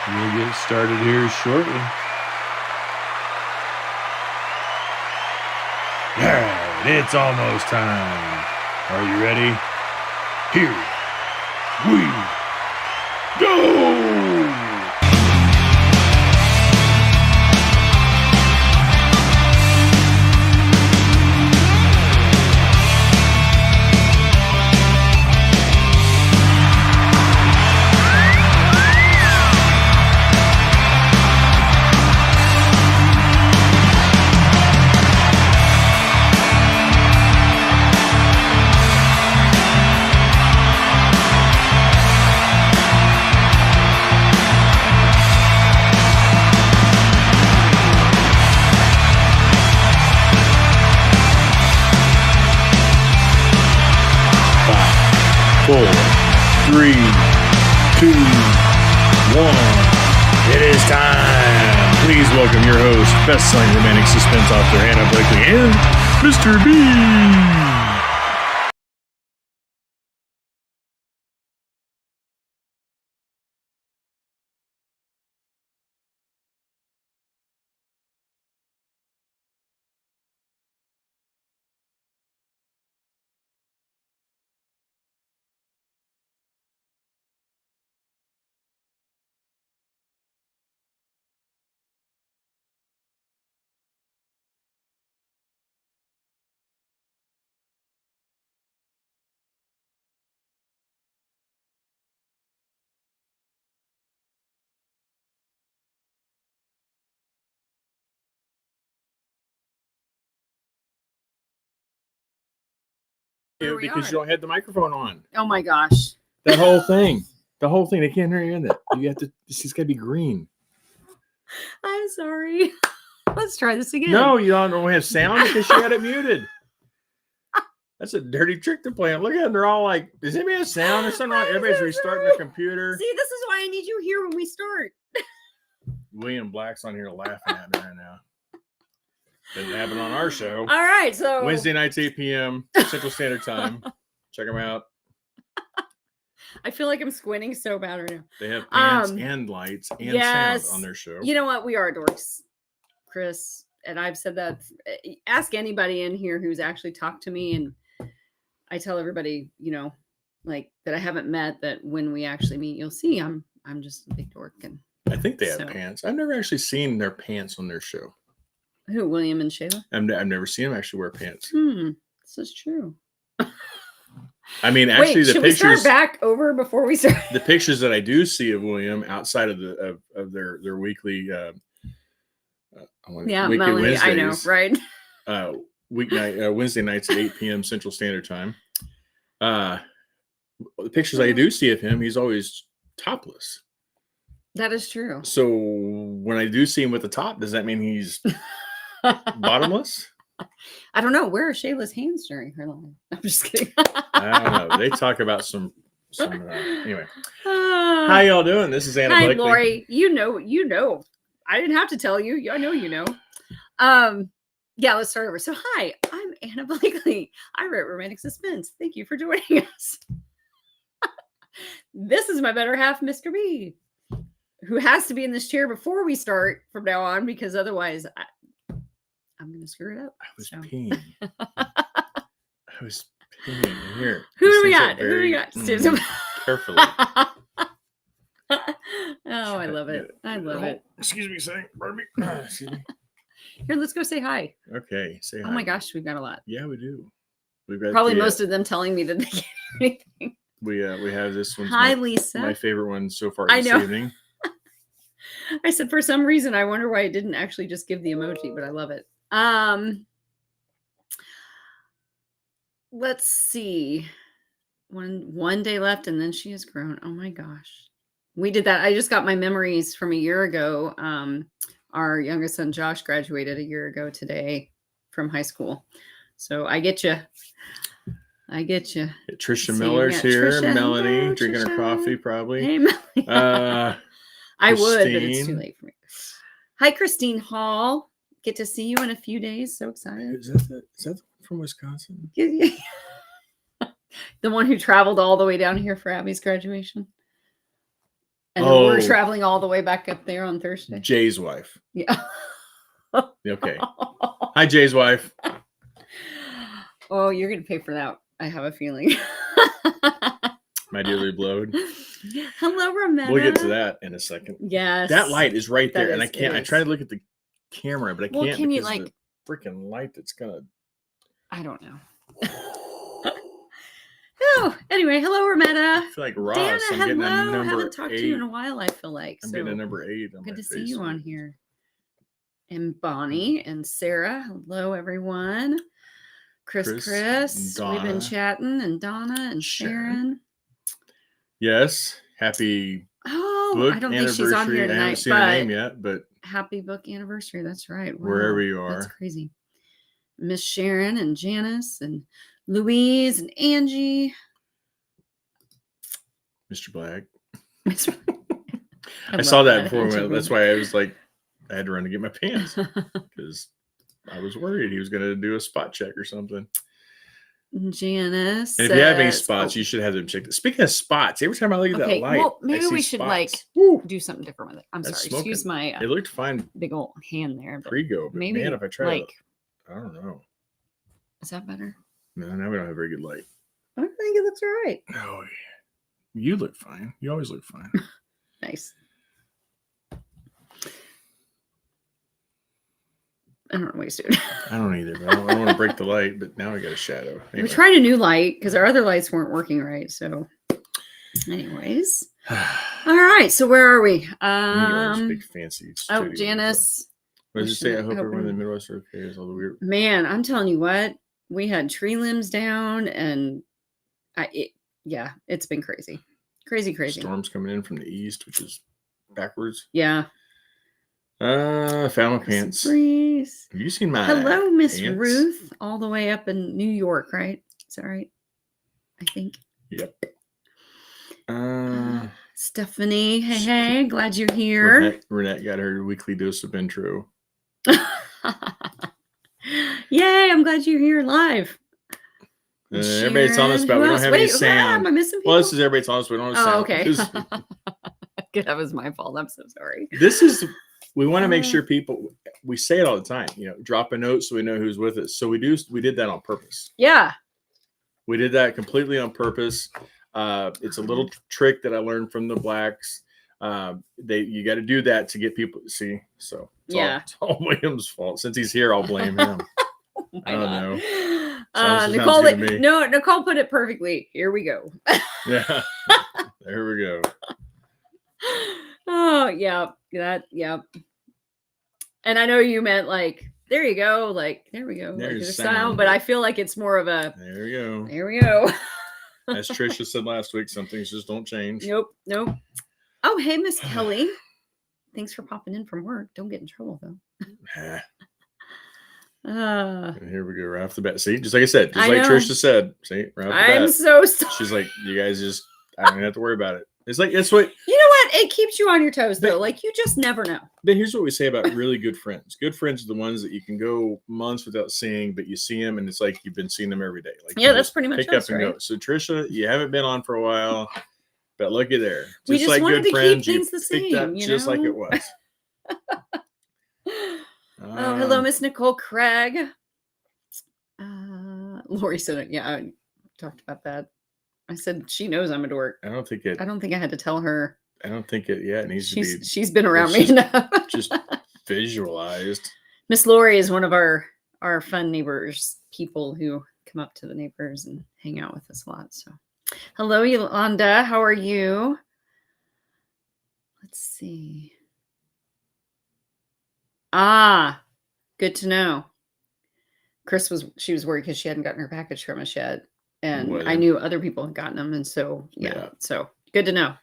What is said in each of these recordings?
We'll get started here shortly. All right, it's almost time. Are you ready? Here we go! Four, three, two, one. It is time. Please welcome your host, best-selling romantic suspense author Hannah Blakely and Mr. B. Because you don't have the microphone on. Oh my gosh. That whole thing. The whole thing. They can't hear you in it. You have to, this has got to be green. I'm sorry. Let's try this again. No, you don't have sound because you had it muted. That's a dirty trick to play. Look at them. They're all like, does anybody have sound or something? Everybody's restarting their computer. See, this is why I need you here when we start. William Black's on here laughing at me right now. Doesn't happen on our show. All right, so Wednesday nights, 8 p.m. Central Standard Time. Check them out. I feel like I'm squinting so bad right now. They have pants and lights and sound on their show. You know what? We are dorks, Chris. And I've said that. Ask anybody in here who's actually talked to me. And I tell everybody, like that I haven't met, that when we actually meet, you'll see I'm just a big dork. And I think they have pants. I've never actually seen their pants on their show. Who, William and Shayla? I've never seen them actually wear pants. This is true. I mean, actually, the should pictures. We start back over before we start? The pictures that I do see of William outside of their weekly, Melanie, Wednesdays, I know, right? Wednesday nights at 8 p.m. Central Standard Time. The pictures I do see of him, he's always topless. That is true. So when I do see him with the top, does that mean he's bottomless? I don't know. Where are Shayla's hands during her life? I'm just kidding. I don't know. They talk about some anyway. How y'all doing? This is Anna Blakely. Hi, Lori. You know. I didn't have to tell you. I know you know. Yeah, let's start over. So hi, I'm Anna Blakely. I write romantic suspense. Thank you for joining us. This is my better half, Mr. B, who has to be in this chair before we start from now on, because otherwise I'm going to screw it up. I was peeing. I was peeing here. Who do we got? Carefully. Oh, I love it. I love it. Excuse me, say. Pardon me. Excuse me. Here, let's go say hi. Okay, say hi. Oh my gosh, we've got a lot. Yeah, we do. We've got probably most of them telling me that they can't hear anything. We have this one. Hi, Lisa. My favorite one so far this evening. I said for some reason I wonder why it didn't actually just give the emoji, but I love it. Let's see. One day left, and then she has grown. Oh my gosh. We did that. I just got my memories from a year ago. Our youngest son, Josh, graduated a year ago today from high school. So I get you. Trisha Miller's here. Trisha, Melanie drinking her coffee, probably. Hey, Melanie. I would, but it's too late for me. Hi, Christine Hall. Get to see you in a few days. So excited. Is that the one from Wisconsin? The one who traveled all the way down here for Abby's graduation. And then we're Oh. traveling all the way back up there on Thursday. Jay's wife. Yeah. Okay. Hi, Jay's wife. Oh, you're going to pay for that. I have a feeling. My dearly beloved. Hello, Rametta. We'll get to that in a second. Yes. That light is right there, That and I is- can't. it I is. try to look at the camera, but I Well, can't can you, because like- the freaking light that's gonna. I don't know. Oh, anyway, hello, Rametta. I feel like Ross. Dana, I'm getting a hello. number Haven't talked 8. to you in a while, I feel like. I'm So getting a number 8 on good my to see face you on here. here. And Bonnie and Sarah. Hello, everyone. Chris, Chris and we've been Donna. chatting, and Donna and Sharon. Yes, happy Oh, book I don't think anniversary. she's on here I haven't tonight, seen her name but yet, but happy book anniversary. That's right. Wow, wherever you that's are. crazy. Miss Sharon and Janice and Louise and Angie. Mr. Black. I I saw love that before. Angie That's Black. why I was like, I had to run to get my pants because I was worried he was going to do a spot check or something. Janice. And if you have any says- spots, oh, you should have them checked. Speaking of spots, every time I look at Okay, that light, well, I maybe see we should, like, spots. Woo! do something different with it. I'm That's sorry. Excuse smoking. my It looked fine big old hand there. But pre-go, but maybe man, if I try like, to, I don't know. is that better? No, now we don't have very good light. I think it looks all right. Oh, you look fine. You always look fine. Nice. I don't know what he's doing. I don't either. But I don't want to break the light, but now I got a shadow. We tried a new light because our other lights weren't working right. So, anyways, all right. So where are we? Big fancy. Oh, studio. Janice. What does it say? I hope Hope everyone in the everyone- Midwest are okay. It's all the weird. Man, I'm telling you what, we had tree limbs down, and it's been crazy, crazy. Storms coming in from the east, which is backwards. Yeah. Found my pants. Breeze. Have you seen my Hello, Miss pants? Ruth, all the way up in New York, right? Is that right? I think. Yep. Stephanie, hey, glad you're here. Renette got her weekly dose of intro. Yay, I'm glad you're here live. Everybody's telling us about we don't have any sound. Am I missing people? Well, this is everybody telling us we don't have sound. Oh, okay. because That was my fault. I'm so sorry. This is, we want to make sure people, we say it all the time, drop a note so we know who's with us. So we did that on purpose. Yeah. We did that completely on purpose. It's a little trick that I learned from the blacks. You got to do that to get people to see. So it's all William's fault. Since he's here, I'll blame him. I don't know. Nicole put it perfectly. Here we go. Yeah. There we go. Oh, yeah. And I know you meant like, there you go. Like, there we go. There's like, sound. but I feel like it's more of a, There we go. there we go. As Trisha said last week, some things just don't change. Nope. Oh, hey, Miss Kelly. Thanks for popping in from work. Don't get in trouble, though. And here we go, right off the bat. See, just like I said, just I like know. Trisha said. See, right off the I'm bat. so sorry. She's like, you guys just, I don't even have to worry about it. It's like, that's what. You know what? It keeps you on your toes, though. Like, you just never know. But here's what we say about really good friends. Good friends are the ones that you can go months without seeing, but you see them and it's like you've been seeing them every day. Like, Yeah, you that's just pretty much pick us, up and right? go. So Trisha, you haven't been on for a while, but looky there. We just like wanted good to keep friends, you things the picked same, up you just like know? it was. Oh, hello, Miss Nicole Craig. Lori said it. Yeah, I talked about that. I said she knows I'm a dork. I don't think I had to tell her. I don't think it. Yeah, it needs to be She's been around me just- enough. just visualized. Miss Lori is one of our fun neighbors, people who come up to the neighbors and hang out with us a lot. So, hello, Yolanda. How are you? Let's see. Good to know. She was worried because she hadn't gotten her package from us yet. And Well, I knew other people had gotten them. And so, Yeah. so good to know.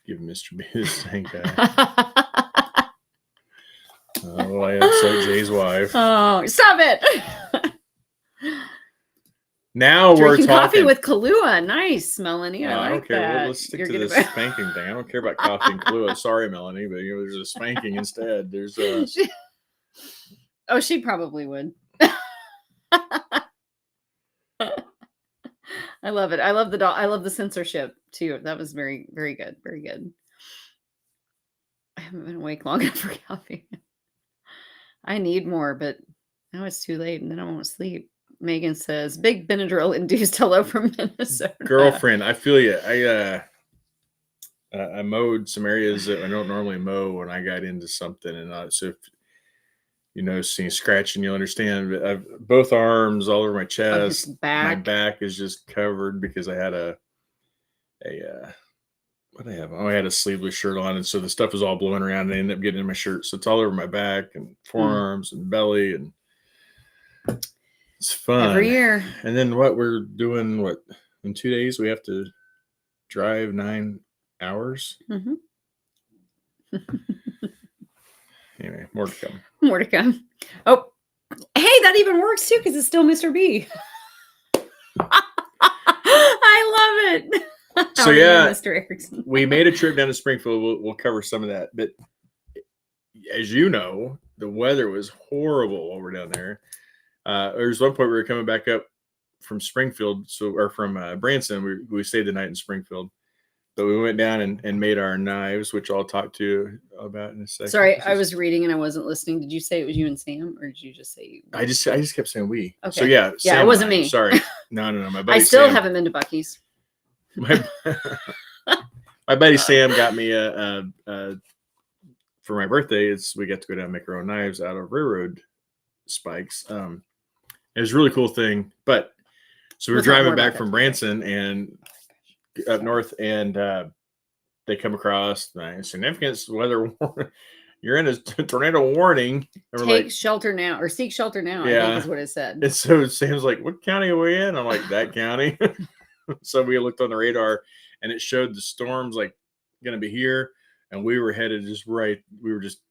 Give Mr. B the stink eye. Oh, I upset Jay's wife. Oh, stop it. Now Drinking we're talking. coffee with Kahlua. Nice, Melanie. I like don't care. that. Let's stick You're to gonna- this spanking thing. I don't care about coffee and Kahlua. Sorry, Melanie, but there's a spanking instead. There's a. Oh, she probably would. I love it. I love the censorship too. That was very, very good. Very good. haven't been awake long enough for coffee. I need more, but now it's too late and then I won't sleep. Megan says, big Benadryl induced hello from Minnesota. Girlfriend, I feel you. I mowed some areas that I don't normally mow when I got into something. And so if you notice any scratching, you'll understand. Both arms, all over my chest, my back is just covered because I had what did I have? Oh, I had a sleeveless shirt on, and so the stuff was all blowing around and I ended up getting in my shirt. So it's all over my back and forearms and belly, and it's fun. Every year. And then we're doing in 2 days, we have to drive 9 hours. Mm-hmm. Anyway, more to come. More to come. Oh, hey, that even works too because it's still Mr. B. I love it. So yeah, Mr. Erickson. We made a trip down to Springfield. We'll cover some of that, but as you know, the weather was horrible over down there. There was one point we were coming back up from Springfield, or from Branson. We stayed the night in Springfield, but we went down and made our knives, which I'll talk to you about in a second. Sorry, I was reading and I wasn't listening. Did you say it was you and Sam, or did you just say you? I just kept saying we. Okay. So yeah, it wasn't me. Sorry, no. My buddy I still Sam, haven't been to Buc-ee's. My buddy Sam got me for my birthday. We got to go down and make our own knives out of railroad spikes. It was a really cool thing. But so we're driving back from Branson and up north, and they come across significant weather warning. You're in a tornado warning. Take shelter now, or seek shelter now. Yeah, I think is what it said. And so Sam's like, "What county are we in?" I'm like, "That county." So we looked on the radar, and it showed the storm's like going to be here, and we were headed just right. We were just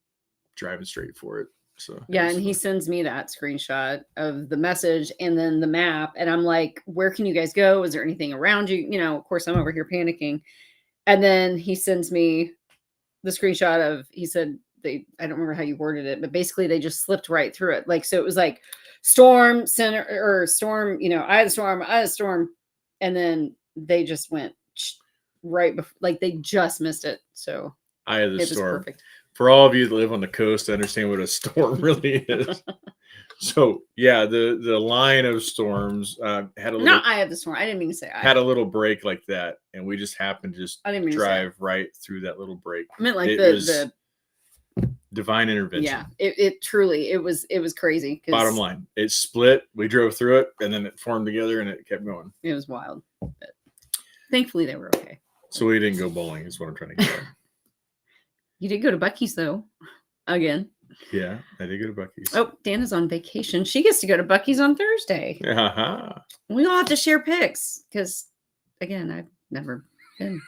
driving straight for it. So yeah, and he sends me that screenshot of the message and then the map, and I'm like, "Where can you guys go? Is there anything around you?" You know, of course, I'm over here panicking, and then he sends me the screenshot of. He said I don't remember how you worded it, but basically they just slipped right through it. Like, so it was like storm center or storm. You know, eye of the storm. And then they just went right before, like they just missed it. So eye of the storm. Was perfect. For all of you that live on the coast, understand what a storm really is. So yeah, the line of storms had a little. Not eye of the storm. I didn't mean to say eye. Had a little break like that, and we just happened to just drive right through that little break. I meant like the divine intervention. Yeah, it truly it was crazy. Bottom line, it split. We drove through it, and then it formed together, and it kept going. It was wild. But thankfully, they were okay. So we didn't go bowling. Is what I'm trying to get at. You did go to Buc-ee's though, again. Yeah, I did go to Buc-ee's. Oh, Dana's on vacation. She gets to go to Buc-ee's on Thursday. Uh-huh. We all have to share pics because, again, I've never been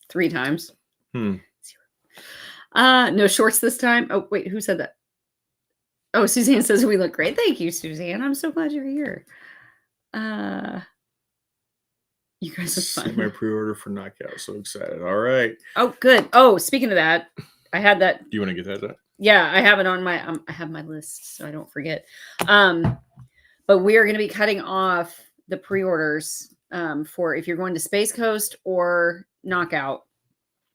3 times. 0. No shorts this time. Oh, wait, who said that? Oh, Suzanne says we look great. Thank you, Suzanne. I'm so glad you're here. You guys are fun. My pre-order for Knockout. So excited. All right. Oh, good. Oh, speaking of that, I had that. Do you want to get that? Yeah, I have it on my. I have my list, so I don't forget. But we are going to be cutting off the pre-orders for if you're going to Space Coast or Knockout,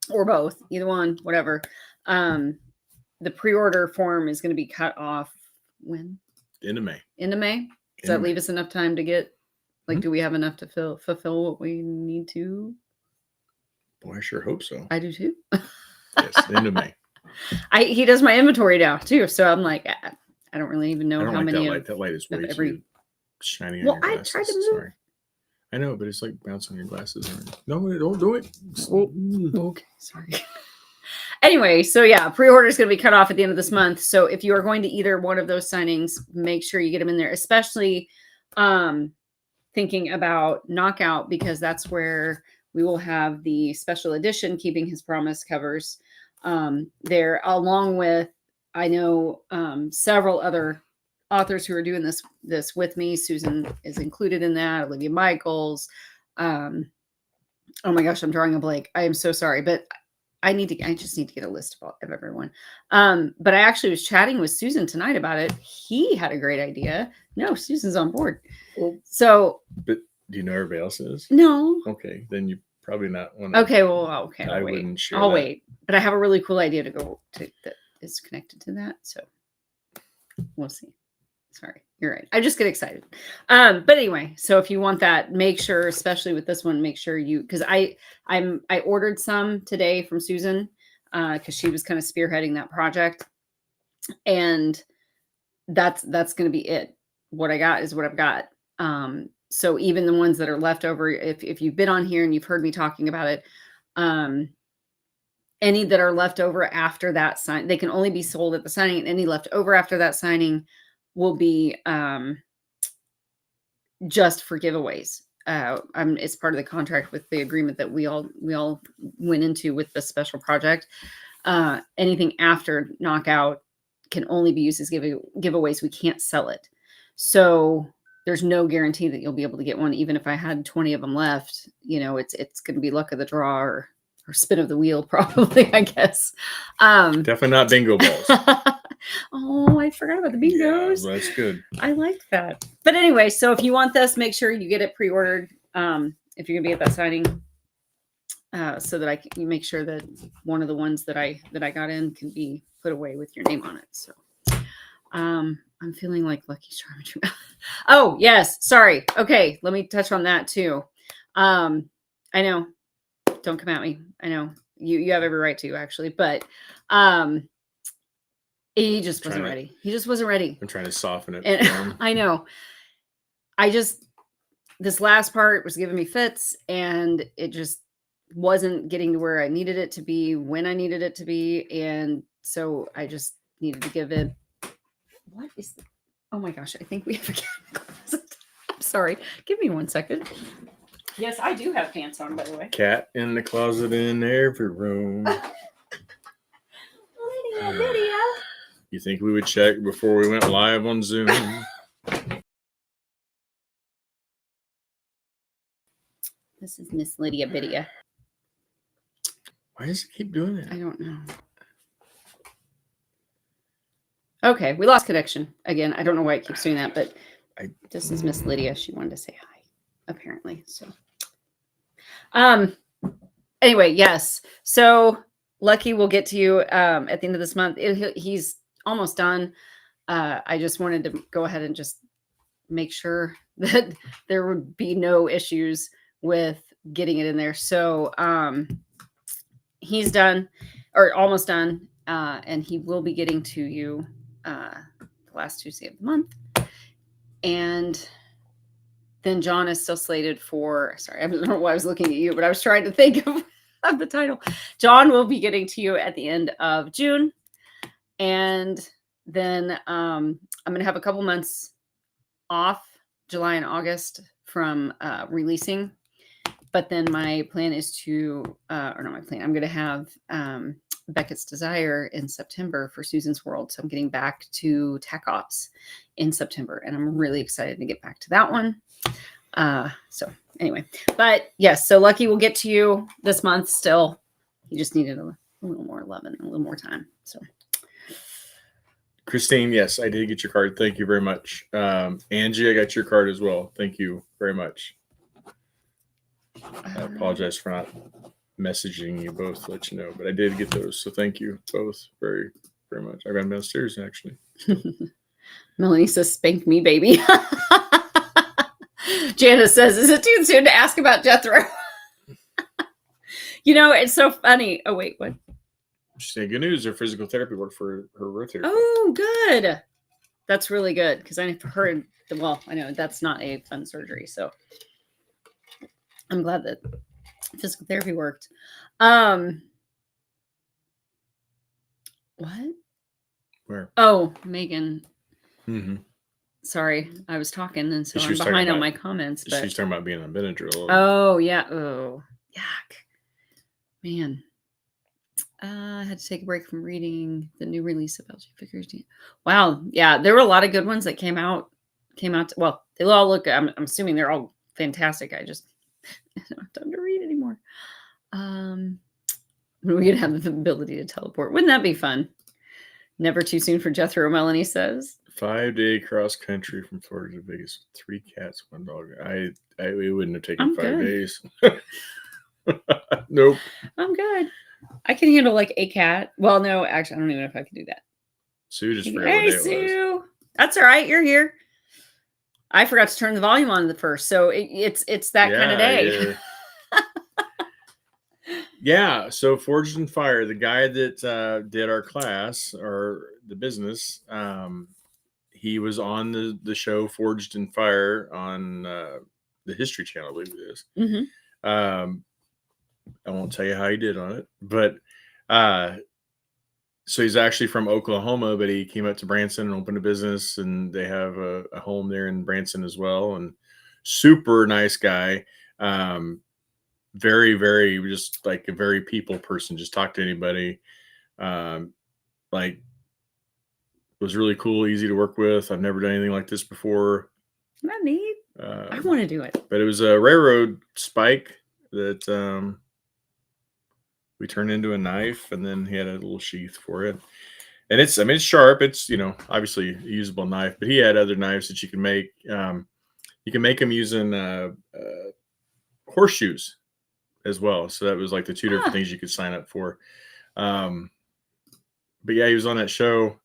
or both, either one, whatever. The pre-order form is going to be cut off when? Into May. Into May? Does that leave us enough time to get, like, do we have enough to fulfill what we need to? Boy, I sure hope so. I do too. Yes, into May. He does my inventory now too, so I'm like, I don't really even know how many. That light is way too shiny. Well, I tried to move. Sorry. I know, but it's like bouncing on your glasses. No, don't do it. Okay, sorry. Anyway, so yeah, pre-order is going to be cut off at the end of this month. So if you are going to either one of those signings, make sure you get them in there, especially thinking about Knockout, because that's where we will have the special edition Keeping His Promise covers there, along with, I know, several other authors who are doing this with me. Susan is included in that. Olivia Michaels. Oh my gosh, I'm drawing a blank. I am so sorry, but I just need to get a list of everyone. But I actually was chatting with Susan tonight about it. He had a great idea. No, Susan's on board. Well, so, but do you know everybody else is? No. Okay, then you probably not one. Okay, well, okay, I wouldn't share. I'll wait. But I have a really cool idea to go to that is connected to that. So we'll see. Sorry, you're right. I just get excited. But anyway, so if you want that, make sure, especially with this one, make sure you because I ordered some today from Susan because she was kind of spearheading that project, and that's going to be it. What I got is what I've got. So even the ones that are left over, if you've been on here and you've heard me talking about it, any that are left over after that sign, they can only be sold at the signing, and any left over after that signing will be just for giveaways. It's part of the contract with the agreement that we all went into with the special project. Anything after knockout can only be used as giveaways. We can't sell it. So there's no guarantee that you'll be able to get one. Even if I had 20 of them left, it's going to be luck of the draw or spin of the wheel, probably, I guess. Definitely not bingo balls. Oh, I forgot about the bingos. Yeah, that's good. I like that. But anyway, so if you want this, make sure you get it pre-ordered. If you're gonna be at that signing, so that you make sure that one of the ones that I got in can be put away with your name on it. So, I'm feeling like Lucky Charm. Oh yes, sorry. Okay, let me touch on that too. I know. Don't come at me. I know you have every right to, actually, but he just wasn't ready. He just wasn't ready. I'm trying to soften it. And I know. This last part was giving me fits, and it just wasn't getting to where I needed it to be when I needed it to be, and so I just needed to give it. What is? Oh my gosh! I think we have a cat in the closet. I'm sorry. Give me 1 second. Yes, I do have pants on, by the way. Cat in the closet in every room. Lydia. You think we would check before we went live on Zoom? This is Miss Lydia Bidia. Why does it keep doing that? I don't know. Okay, we lost connection again. I don't know why it keeps doing that, but this is Miss Lydia. She wanted to say hi, apparently. So, anyway, yes. So Lucky will get to you at the end of this month. He's almost done. I just wanted to go ahead and just make sure that there would be no issues with getting it in there. So he's done or almost done, and he will be getting to you the last Tuesday of the month. And then John is still slated for, sorry, I don't know why I was looking at you, but I was trying to think of the title. John will be getting to you at the end of June. And then I'm going to have a couple months off, July and August, from releasing. But then my plan is to, or not my plan, I'm going to have Beckett's Desire in September for Susan's World. So I'm getting back to Tech Ops in September, and I'm really excited to get back to that one. So anyway, but yes, so Lucky will get to you this month still. He just needed a little more love and a little more time. So Christine, yes, I did get your card. Thank you very much. Angie, I got your card as well. Thank you very much. I apologize for not messaging you both to let you know, but I did get those. So thank you both very, very much. I got them downstairs, actually. Melanie says, spank me, baby. Janice says, is it too soon to ask about Jethro? It's so funny. Oh, wait, what? She said, good news. Her physical therapy worked for her rotator. Oh, good. That's really good, because I've heard, I know that's not a fun surgery, so I'm glad that physical therapy worked. What? Where? Oh, Megan. Mm-hmm. Sorry, I was talking, and so I'm behind on my comments. But she's talking about being on Benadryl. Oh, yeah. Oh, yuck. Man. I had to take a break from reading the new release of LG Figures. Wow. Yeah, there were a lot of good ones that came out. Well, they all look, I'm assuming they're all fantastic. I just don't have time to read anymore. When are we going to have the ability to teleport? Wouldn't that be fun? Never too soon for Jethro, Melanie says. 5-day cross country from Florida to Vegas. 3 cats, 1 dog. It wouldn't have taken 5 days. Nope. I'm good. I can handle like a cat. Well, no, actually, I don't even know if I can do that. Sue just forgot Hey, what day Sue. it was. That's all right. You're here. I forgot to turn the volume on the first, so it's that kind of day. Yeah. So Forged in Fire, the guy that did our class or the business, he was on the show Forged in Fire on the History Channel, I believe it is. Mm-hmm. I won't tell you how he did on it, but so he's actually from Oklahoma, but he came up to Branson and opened a business, and they have a home there in Branson as well. And super nice guy. Very, very, just like a very people person, just talk to anybody. Like, was really cool, easy to work with. I've never done anything like this before. Not neat. I want to do it. But it was a railroad spike that we turned into a knife, and then he had a little sheath for it. And it's sharp. It's, obviously a usable knife, but he had other knives that you can make. You can make them using horseshoes as well. So that was like the two different things you could sign up for. But yeah, he was on that show.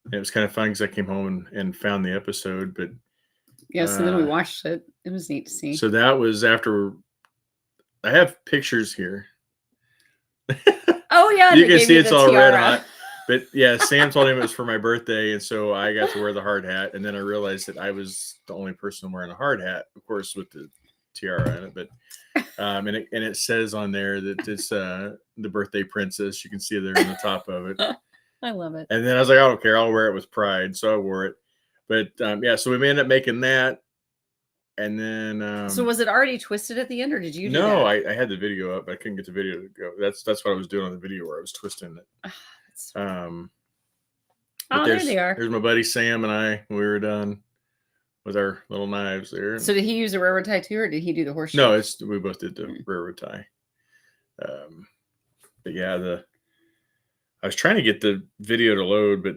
And it was kind of fun because I came home and found the episode. But yeah, so then we watched it. It was neat to see. So that was after. I have pictures here. Oh yeah, you can see it's all red hot. But yeah, Sam told him it was for my birthday, and so I got to wear the hard hat. And then I realized that I was the only person wearing a hard hat, of course, with the tiara in it. But and it says on there that it's the birthday princess. You can see there on the top of it. I love it. And then I was like, I don't care. I'll wear it with pride. So I wore it. But yeah, so we ended up making that. And then so was it already twisted at the end, or did you do no, that? I had the video up, but I couldn't get the video to go. That's what I was doing on the video, where I was twisting it. Oh, there they are. There's my buddy Sam and I when we were done with our little knives there. So did he use a railroad tie too, or did he do the horseshoe? No, we both did the railroad tie. But yeah, I was trying to get the video to load, but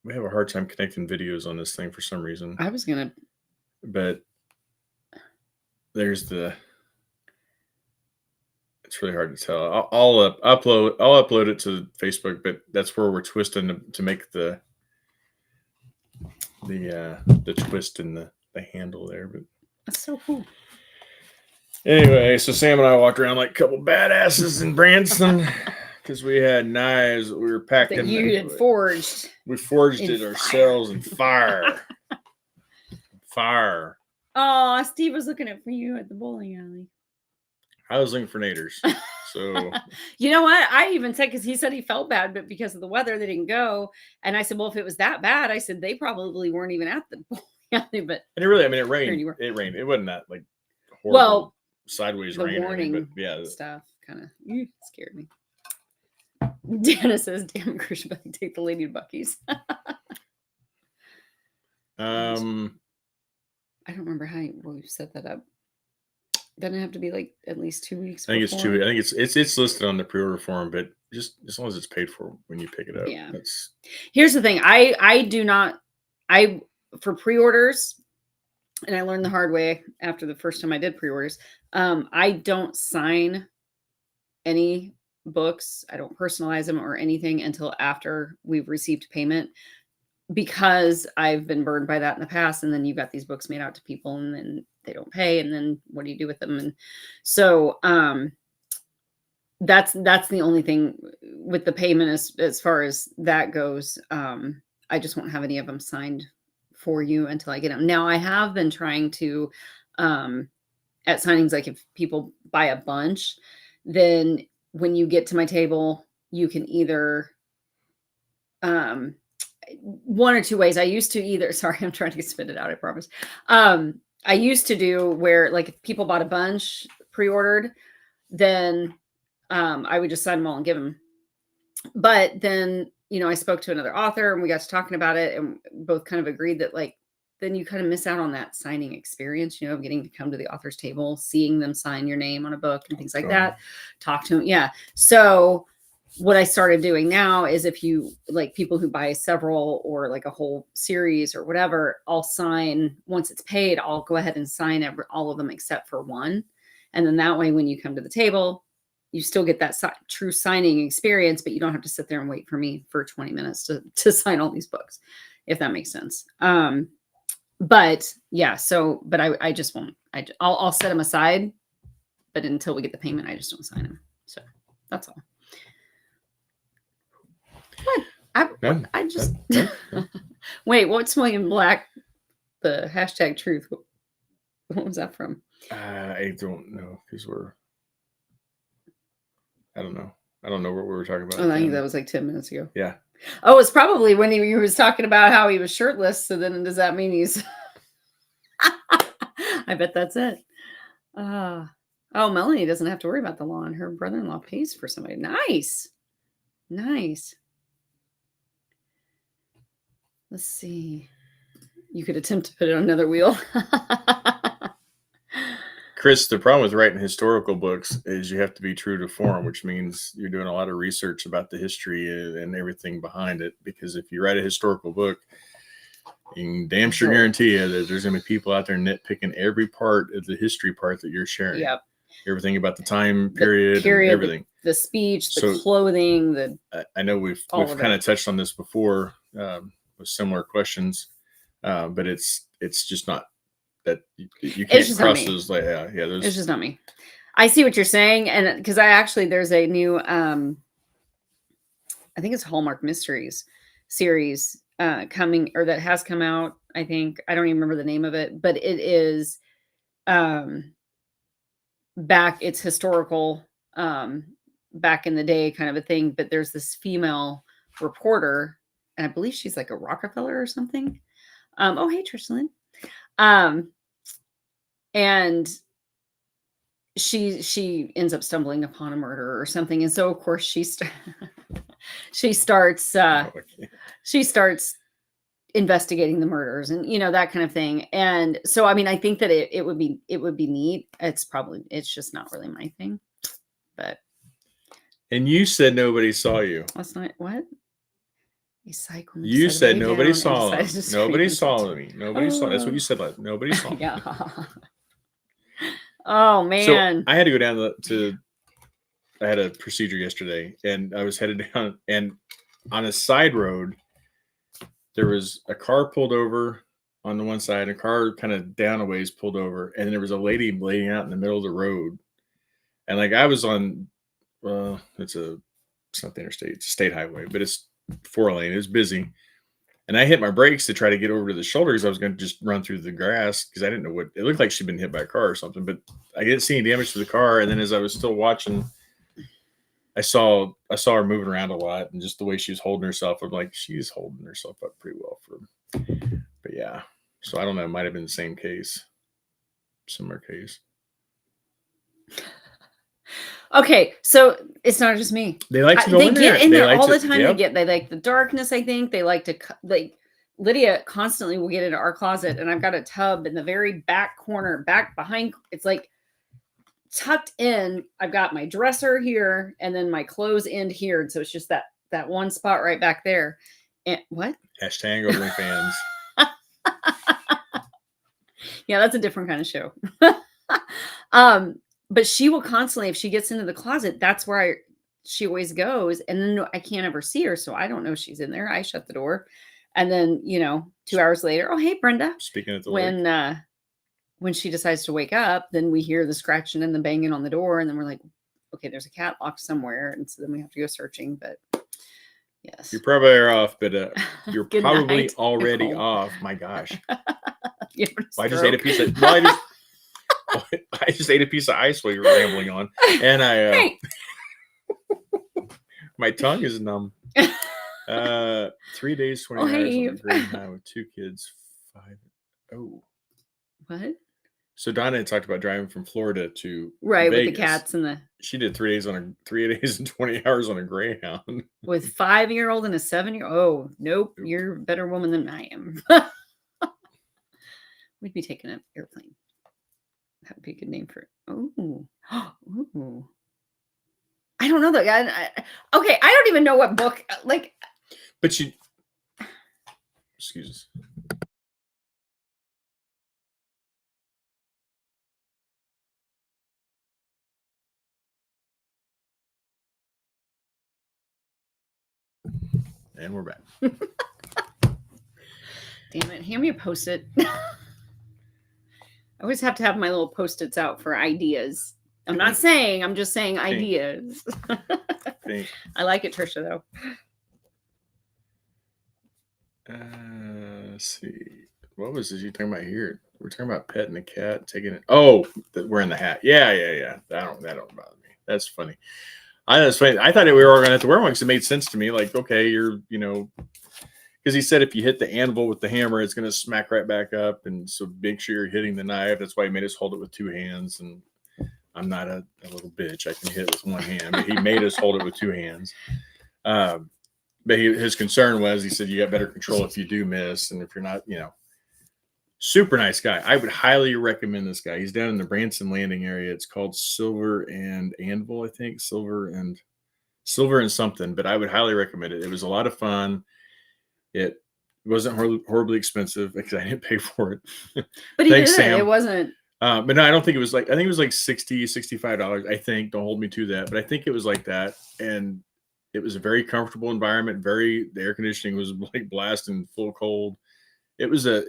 we have a hard time connecting videos on this thing for some reason. I was gonna, but there's it's really hard to tell. I'll upload it to Facebook, but that's where we're twisting to make the twist in the handle there. But that's so cool. Anyway, so Sam and I walked around like a couple badasses in Branson because we had knives that we were packing. That you had forged. We forged it ourselves in fire. Fire. Oh, Steve was looking for you at the bowling alley. I was looking for naders. So you know what? I even said, because he said he felt bad, but because of the weather, they didn't go. And I said, well, if it was that bad, I said they probably weren't even at the bowling alley. But and it rained. It rained. It wasn't that like horrible sideways rain. Warning but yeah, stuff kind of scared me. Dana says, "Damn, Christian, better take the lady to Buc-ee's." I don't remember how we set that up. Doesn't it have to be like at least 2 weeks? I think it's 2 weeks. I think it's listed on the pre-order form, but just as long as it's paid for when you pick it up. Yeah. Here's the thing. I do not. For pre-orders, and I learned the hard way after the first time I did pre-orders. I don't sign any books. I don't personalize them or anything until after we've received payment, because I've been burned by that in the past. And then you've got these books made out to people and then they don't pay. And then what do you do with them? And so that's the only thing with the payment as far as that goes. I just won't have any of them signed for you until I get them. Now I have been trying to, at signings, like if people buy a bunch, then when you get to my table, you can either, one or two ways. I used to either, sorry, I'm trying to spit it out, I promise. I used to do where, like, if people bought a bunch pre-ordered, then I would just sign them all and give them. But then, I spoke to another author and we got to talking about it, and both kind of agreed that, like, then you kind of miss out on that signing experience, of getting to come to the author's table, seeing them sign your name on a book and things like that. Talk to them. Yeah. So what I started doing now is, if you like people who buy several or like a whole series or whatever, I'll sign once it's paid. I'll go ahead and sign all of them except for one. And then that way, when you come to the table, you still get that true signing experience, but you don't have to sit there and wait for me for 20 minutes to sign all these books, if that makes sense. But yeah, so, but I just won't, I'll set them aside, but until we get the payment, I just don't sign them. So that's all. What? I just, wait, what's William Black? The hashtag truth. What was that from? I don't know, because I don't know. I don't know what we were talking about. Oh, I think that was like 10 minutes ago. Yeah. Oh, it's probably when he was talking about how he was shirtless. So then does that mean he's... I bet that's it. Oh, Melanie doesn't have to worry about the lawn. Her brother-in-law pays for somebody. Nice. Nice. Let's see. You could attempt to put it on another wheel. Chris, the problem with writing historical books is you have to be true to form, which means you're doing a lot of research about the history and everything behind it. Because if you write a historical book, you can damn sure guarantee you that there's going to be people out there nitpicking every part of the history part that you're sharing. Yep. Everything about the time period and everything. The speech, the clothing, I know we've kind of touched on this before with similar questions, but it's just not that you can't cross those. Like, it's just not me. I see what you're saying, and because there's a new I think it's Hallmark Mysteries series coming, or that has come out. I think I don't even remember the name of it, but it is it's historical, back in the day kind of a thing. But there's this female reporter, and I believe she's like a Rockefeller or something. Oh, hey, Tristan. And she ends up stumbling upon a murder or something, and so of course she starts investigating the murders and that kind of thing. And so I mean, I think that it would be neat. It's just not really my thing. But and you said nobody saw you. That's not what you said. Nobody saw him. Nobody saw me. Nobody saw. That's what you said. Nobody saw. Yeah. Oh man. So I had to go down I had a procedure yesterday, and I was headed down, and on a side road, there was a car pulled over on the one side, a car kind of down a ways pulled over, and there was a lady laying out in the middle of the road. And like I was on, it's not the interstate, it's a state highway, but it's 4-lane. It was busy. And I hit my brakes to try to get over to the shoulder because I was going to just run through the grass because I didn't know what it looked like. She'd been hit by a car or something, but I didn't see any damage to the car. And then as I was still watching, I saw her moving around a lot, and just the way she was holding herself, I'm like, she's holding herself up pretty well but yeah. So I don't know. It might have been the same case, similar case. Okay, so it's not just me. They like to go in there. They get in there all the time. Yep. They like the darkness. I think they like to Lydia constantly will get into our closet, and I've got a tub in the very back corner, back behind. It's like tucked in. I've got my dresser here, and then my clothes end here, and so it's just that one spot right back there. And what? Hashtag OnlyFans. Yeah, that's a different kind of show. But she will constantly, if she gets into the closet, that's where she always goes. And then I can't ever see her. So I don't know she's in there. I shut the door. And then, 2 hours later, oh, hey, Brenda. Speaking of the when she decides to wake up, then we hear the scratching and the banging on the door. And then we're like, okay, there's a cat locked somewhere. And so then we have to go searching. But yes. You probably are off, but you're probably night, already Nicole. off. My gosh. I just ate a piece of... I just ate a piece of ice while you were rambling on, and my tongue is numb. 3 days, 20 hours on the Green High with 2 kids. 5. Oh, what? So Donna had talked about driving from Florida to Vegas. With the cats and She did 3 days 3 days and 20 hours on a Greyhound with 5-year-old and a 7-year-old. Oh, nope, you're a better woman than I am. We'd be taking an airplane. That would be a good name for it. Oh, ooh. I don't know that guy. Okay, I don't even know what book. But excuse us. And we're back. Damn it. Hand me a Post-it. I always have to have my little Post-its out for ideas. I'm not saying, I'm just saying ideas. I like it, Trisha, though. Let's see. What was this you talking about here? We're talking about petting the cat, taking it. Oh, wearing the hat. Yeah. That don't bother me. That's funny. That's funny. I thought we were going to have to wear one because it made sense to me. Like, okay, you're, because he said if you hit the anvil with the hammer, it's going to smack right back up. And so make sure you're hitting the knife. That's why he made us hold it with two hands. And I'm not a little bitch. I can hit it with one hand. But he made us hold it with two hands. But his concern was, he said, you got better control if you do miss. And if you're not, super nice guy. I would highly recommend this guy. He's down in the Branson Landing area. It's called Silver and Anvil, I think. Silver and something. But I would highly recommend it. It was a lot of fun. It wasn't horribly expensive because I didn't pay for it. But Thanks, Sam. It wasn't. But no, I don't think it was I think it was like $60, $65. I think. Don't hold me to that. But I think it was like that. And it was a very comfortable environment. The air conditioning was like blasting full cold. It was a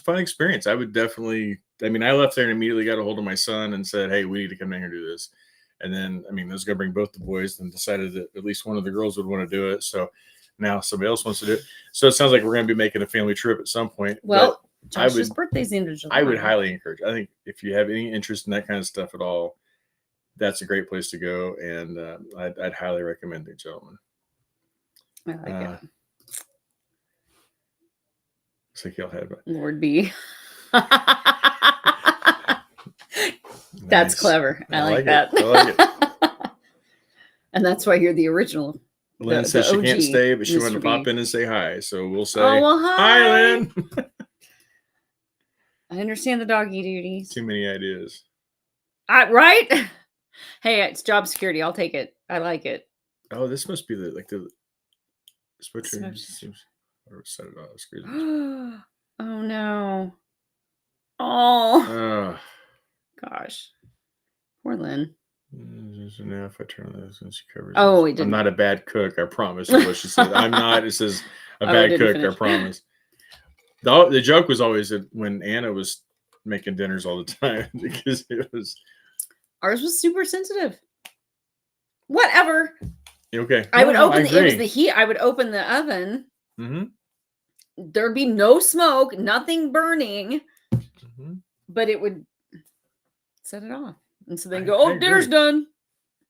fun experience. I would definitely, I left there and immediately got a hold of my son and said, hey, we need to come down here and do this. And then, I was going to bring both the boys and decided that at least one of the girls would want to do it. So now somebody else wants to do it. So it sounds like we're going to be making a family trip at some point. Well, Josh's birthday's in July. I would highly encourage. I think if you have any interest in that kind of stuff at all, that's a great place to go. And I'd highly recommend it, gentlemen. I like it. Looks like y'all have it. Lord B. That's clever. I like that. I like it. And that's why you're the original. Lynn says she can't stay, but she wanted to pop in and say hi. So we'll say, hi, Lynn. I understand the doggy duties. Too many ideas. Right? Hey, it's job security. I'll take it. I like it. Oh, this must be the switcher. Or set it off. Oh no. Oh. Gosh. Poor Lynn. Now if I turn this and she covers it. I'm not a bad cook, I promise. Is what she said. I'm not. It says a bad cook, I promise. The joke was always that when Anna was making dinners all the time because ours was super sensitive. Whatever. Okay. I would open it was the heat. I would open the oven. Mm-hmm. There'd be no smoke, nothing burning, but it would set it off. And so then dinner's done.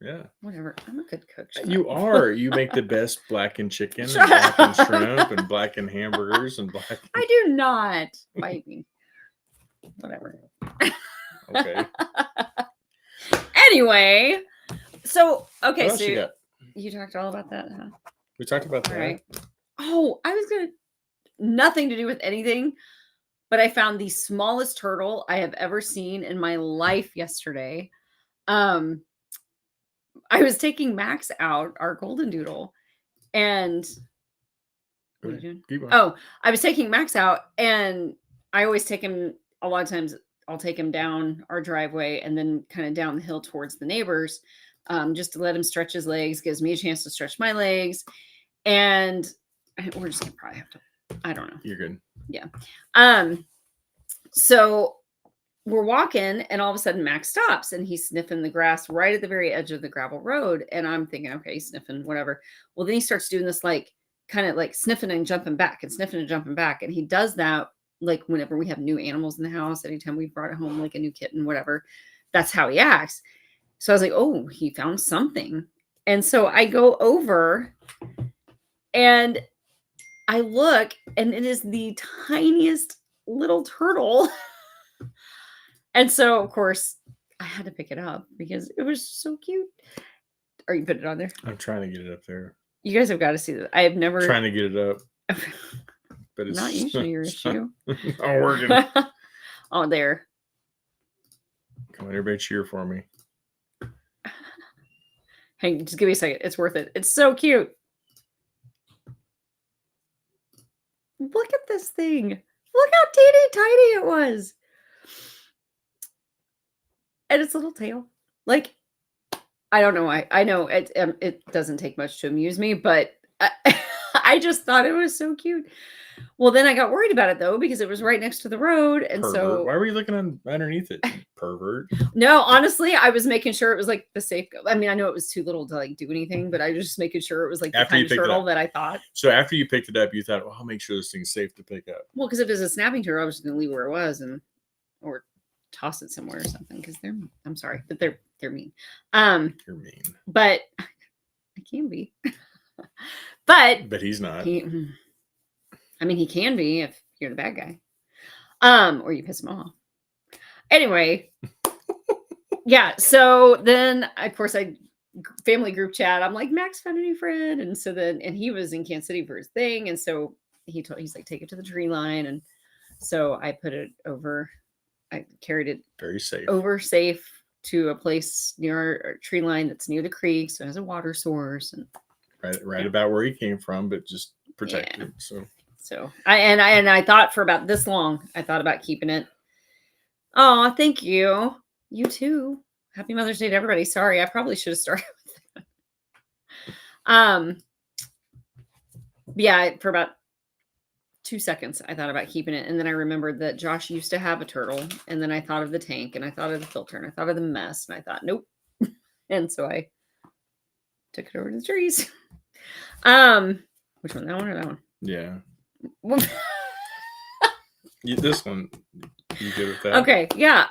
Yeah. Whatever. I'm a good cook. You are. You make the best blackened chicken and blackened shrimp and blackened hamburgers and blackened. I do not. Bite me. Whatever. Okay. Anyway, so, okay. So you talked all about that, huh? We talked about that. All right. Oh, I was going to, nothing to do with anything, but I found the smallest turtle I have ever seen in my life yesterday. I was taking Max out, our golden doodle, and what are you doing? Keep on. Oh, I was taking Max out, and I always take him, a lot of times I'll take him down our driveway and then kind of down the hill towards the neighbors, just to let him stretch his legs, gives me a chance to stretch my legs. And we're just gonna probably have to, I don't know. You're good. Yeah. So we're walking and all of a sudden Max stops and he's sniffing the grass right at the very edge of the gravel road. And I'm thinking, okay, he's sniffing, whatever. Well, then he starts doing this, like, kind of like sniffing and jumping back and sniffing and jumping back. And he does that, like, whenever we have new animals in the house, anytime we brought home, like a new kitten, whatever, that's how he acts. So I was like, oh, he found something. And so I go over and I look, and it is the tiniest little turtle. And so, of course, I had to pick it up because it was so cute. Are you putting it on there? I'm trying to get it up there. You guys have got to see that. I have never trying to get it up. But it's not usually your issue. Not working. Oh, there. Come on, everybody cheer for me. Hey, just give me a second. It's worth it. It's so cute. Look at this thing. Look how teeny tiny it was. And its little tail. Like, I don't know why. I know it doesn't take much to amuse me, but I just thought it was so cute. Well, then I got worried about it though, because it was right next to the road. And Pervert. so Why were you looking underneath it? Pervert. no, honestly, I was making sure it was like the safe. I mean, I know it was too little to like do anything, but I was just making sure it was like the kind of turtle that I thought. So after you picked it up, you thought, well, I'll make sure this thing's safe to pick up. Well, because if it was a snapping turtle, I was just gonna leave where it was or toss it somewhere or something. Because I'm sorry, but they're mean. You're mean. But I can be. But he's not. I mean, he can be if you're the bad guy. Or you piss him off. Anyway. Yeah. So then, of course, family group chat. I'm like, Max found a new friend. And so then, and he was in Kansas City for his thing. And so he's like, take it to the tree line. And so I put it over, I carried it very safe to a place near our tree line that's near the creek. So it has a water source and right about where he came from, but just protected. Yeah. So I thought for about this long, I thought about keeping it. Oh, thank you. You too. Happy Mother's Day to everybody. Sorry, I probably should have started with that. Yeah, for about 2 seconds, I thought about keeping it. And then I remembered that Josh used to have a turtle. And then I thought of the tank and I thought of the filter and I thought of the mess. And I thought, nope. And so I took it over to the trees. Which one? That one or that one? Yeah. This one. You good with that? Okay. Yeah.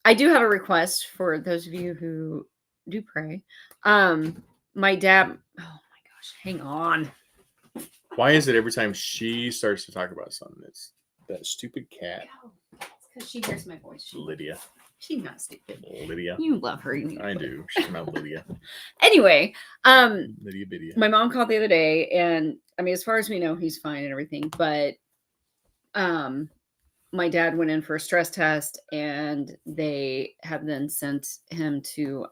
I do have a request for those of you who do pray. My dad, oh my gosh, hang on. Why is it every time she starts to talk about something, it's that stupid cat? It's because she hears my voice. Lydia. She's not stupid. Lydia. You love her. I do. She's not Lydia. Anyway, Lydia Bidia. My mom called the other day, and I mean, as far as we know, he's fine and everything. But my dad went in for a stress test, and they have then sent him to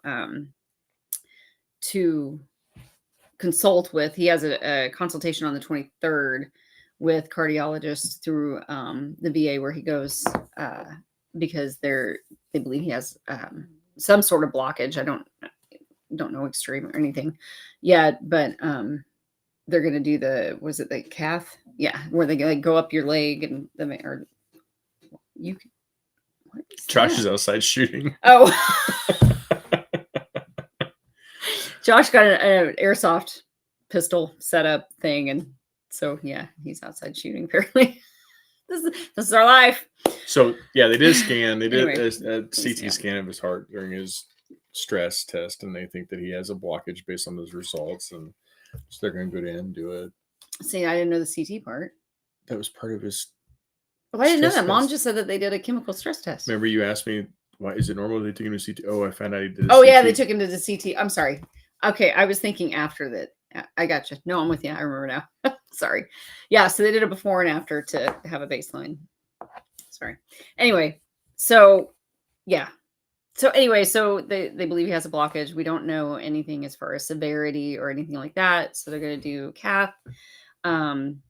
consult with. He has a consultation on the 23rd with cardiologists through the VA, where he goes because they believe he has some sort of blockage. I don't know extreme or anything yet, but they're going to do the cath? Yeah, where they like go up your leg and you can. Josh is outside shooting. Oh. Josh got an airsoft pistol setup thing, and so yeah, he's outside shooting apparently. This is our life. So yeah, they did a scan. They did a CT scan of his heart during his stress test, and they think that he has a blockage based on those results, and so they're going to go in and do it. See, I didn't know the CT part. That was part of his. Oh, I didn't know that. Mom just said that they did a chemical stress test. Remember, you asked me, why is it normal they took him to CT? Oh, I found out he did. Oh, CT. Yeah, they took him to the CT. I'm sorry. Okay, I was thinking after that. I got you. No, I'm with you. I remember now. Sorry. Yeah, so they did a before and after to have a baseline. Sorry. Anyway, so yeah. So anyway, so they believe he has a blockage. We don't know anything as far as severity or anything like that. So they're going to do cath. I'm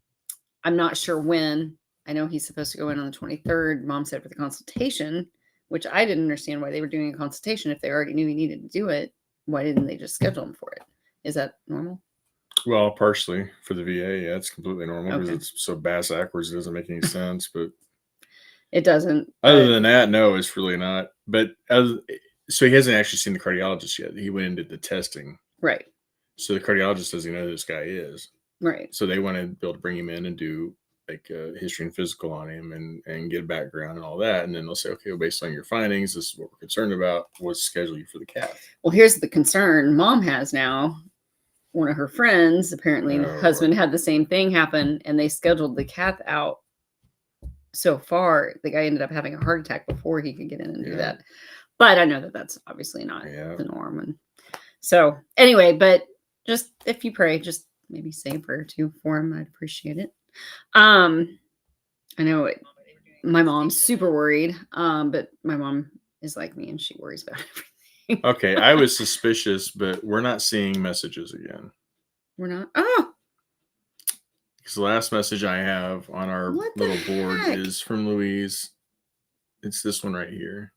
not sure when. I know he's supposed to go in on the 23rd. Mom said for the consultation, which I didn't understand why they were doing a consultation if they already knew he needed to do it. Why didn't they just schedule him for it? Is that normal? Well, partially for the VA, yeah, it's completely normal because it's so bass backwards. It doesn't make any sense, but it doesn't. Other than that, no, it's really not. But so he hasn't actually seen the cardiologist yet. He went and did the testing, right? So the cardiologist doesn't know who this guy is, right? So they want to be able to bring him in and do like a history and physical on him and get a background and all that, and then they'll say, okay, well, based on your findings, this is what we're concerned about. We'll schedule you for the cath. Well, here's the concern Mom has now. One of her friends, apparently, husband had the same thing happen, and they scheduled the cath out. So far, the guy ended up having a heart attack before he could get in and do that. But I know that that's obviously not the norm. And so anyway, but just if you pray, just maybe say a prayer too for him. I'd appreciate it. I know my mom's super worried, but my mom is like me and she worries about everything. Okay, I was suspicious, but we're not seeing messages again. We're not? Oh! Because the last message I have on our little board is from Louise. It's this one right here.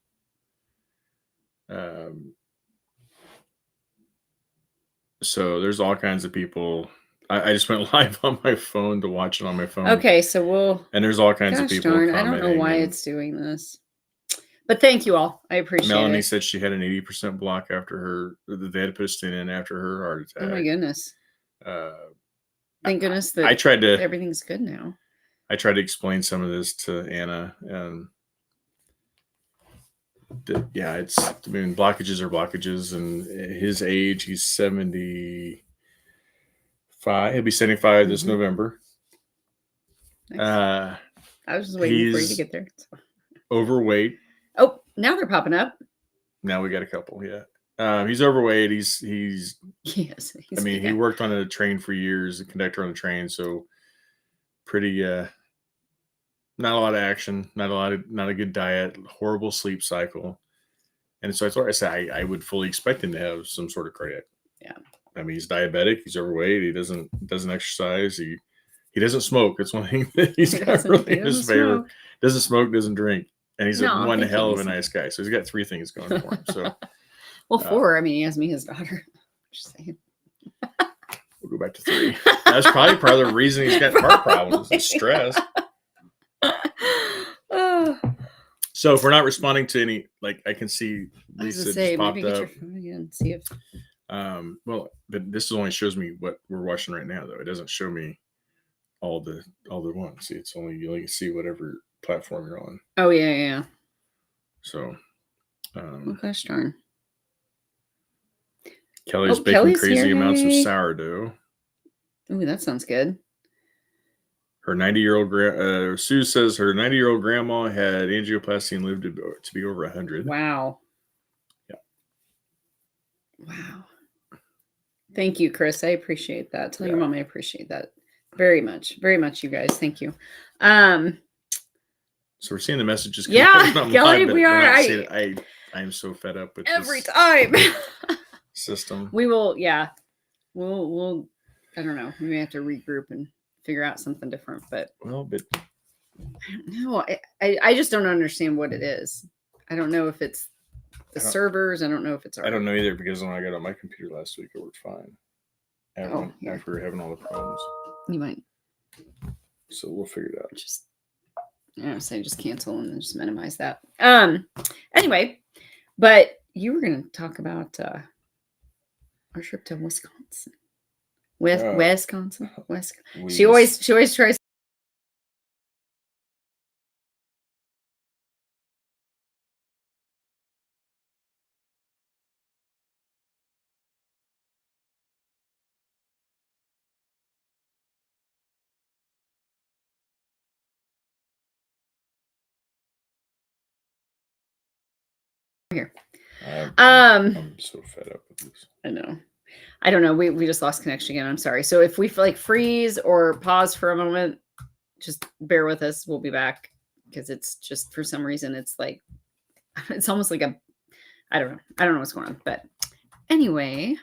So there's all kinds of people I just went live on my phone to watch it on my phone. Okay, so and there's all kinds of people darn, I don't know why it's doing this. But thank you all. I appreciate it. Melanie said she had an 80% block after her. They had to put a stent in after her heart attack. Oh my goodness. Thank goodness that I tried to. Everything's good now. I tried to explain some of this to Anna, and it's. I mean, blockages are blockages, and his age, he's 75. He'll be 75 this November. Nice. I was just waiting for you to get there. So. Overweight. Oh, now they're popping up. Now we got a couple. Yeah. He's overweight. He's yes. I mean, he worked on a train for years, a conductor on a train. So pretty, not a lot of action, not a good diet, horrible sleep cycle. And so I said, I would fully expect him to have some sort of cardiac. Yeah. I mean, he's diabetic. He's overweight. He doesn't exercise. He doesn't smoke. That's one thing that he's got really in his favor. Doesn't smoke, doesn't drink. And he's one hell of a nice guy. So he's got 3 things going for him. So, well, 4. I mean, he has me, his daughter. Just saying. We'll go back to 3. That's probably part of the reason he's got heart problems and stress. So if we're not responding to any, like I can see Lisa just popped maybe up. Get your phone again, see if. Well, but this only shows me what we're watching right now, though. It doesn't show me all the ones. See, it's only you only see whatever platform you're on. Oh yeah. So, oh gosh darn. Kelly's baking crazy amounts of sourdough. Ooh, that sounds good. Her 90-year-old Sue says her 90-year-old grandma had angioplasty and lived to be over 100. Wow. Yeah. Wow. Thank you, Chris. I appreciate that. Tell your mom I appreciate that very much. Very much, you guys. Thank you. So we're seeing the messages. Kelly, we are. I am so fed up with every time system. We will. Yeah. We'll. I don't know. We may have to regroup and figure out something different. But I don't know. I just don't understand what it is. I don't know if it's the servers. I don't know if it's. I don't know either because when I got on my computer last week, it worked fine. After we were having all the problems. You might. So we'll figure it out. Say just cancel and then just minimize that. Anyway, but you were going to talk about our trip to Wisconsin. Wisconsin. She always tries. Here. I'm so fed up with this. I know. I don't know. We just lost connection again. I'm sorry. So if we freeze or pause for a moment, just bear with us. We'll be back because it's just for some reason it's almost like I don't know what's going on. But anyway,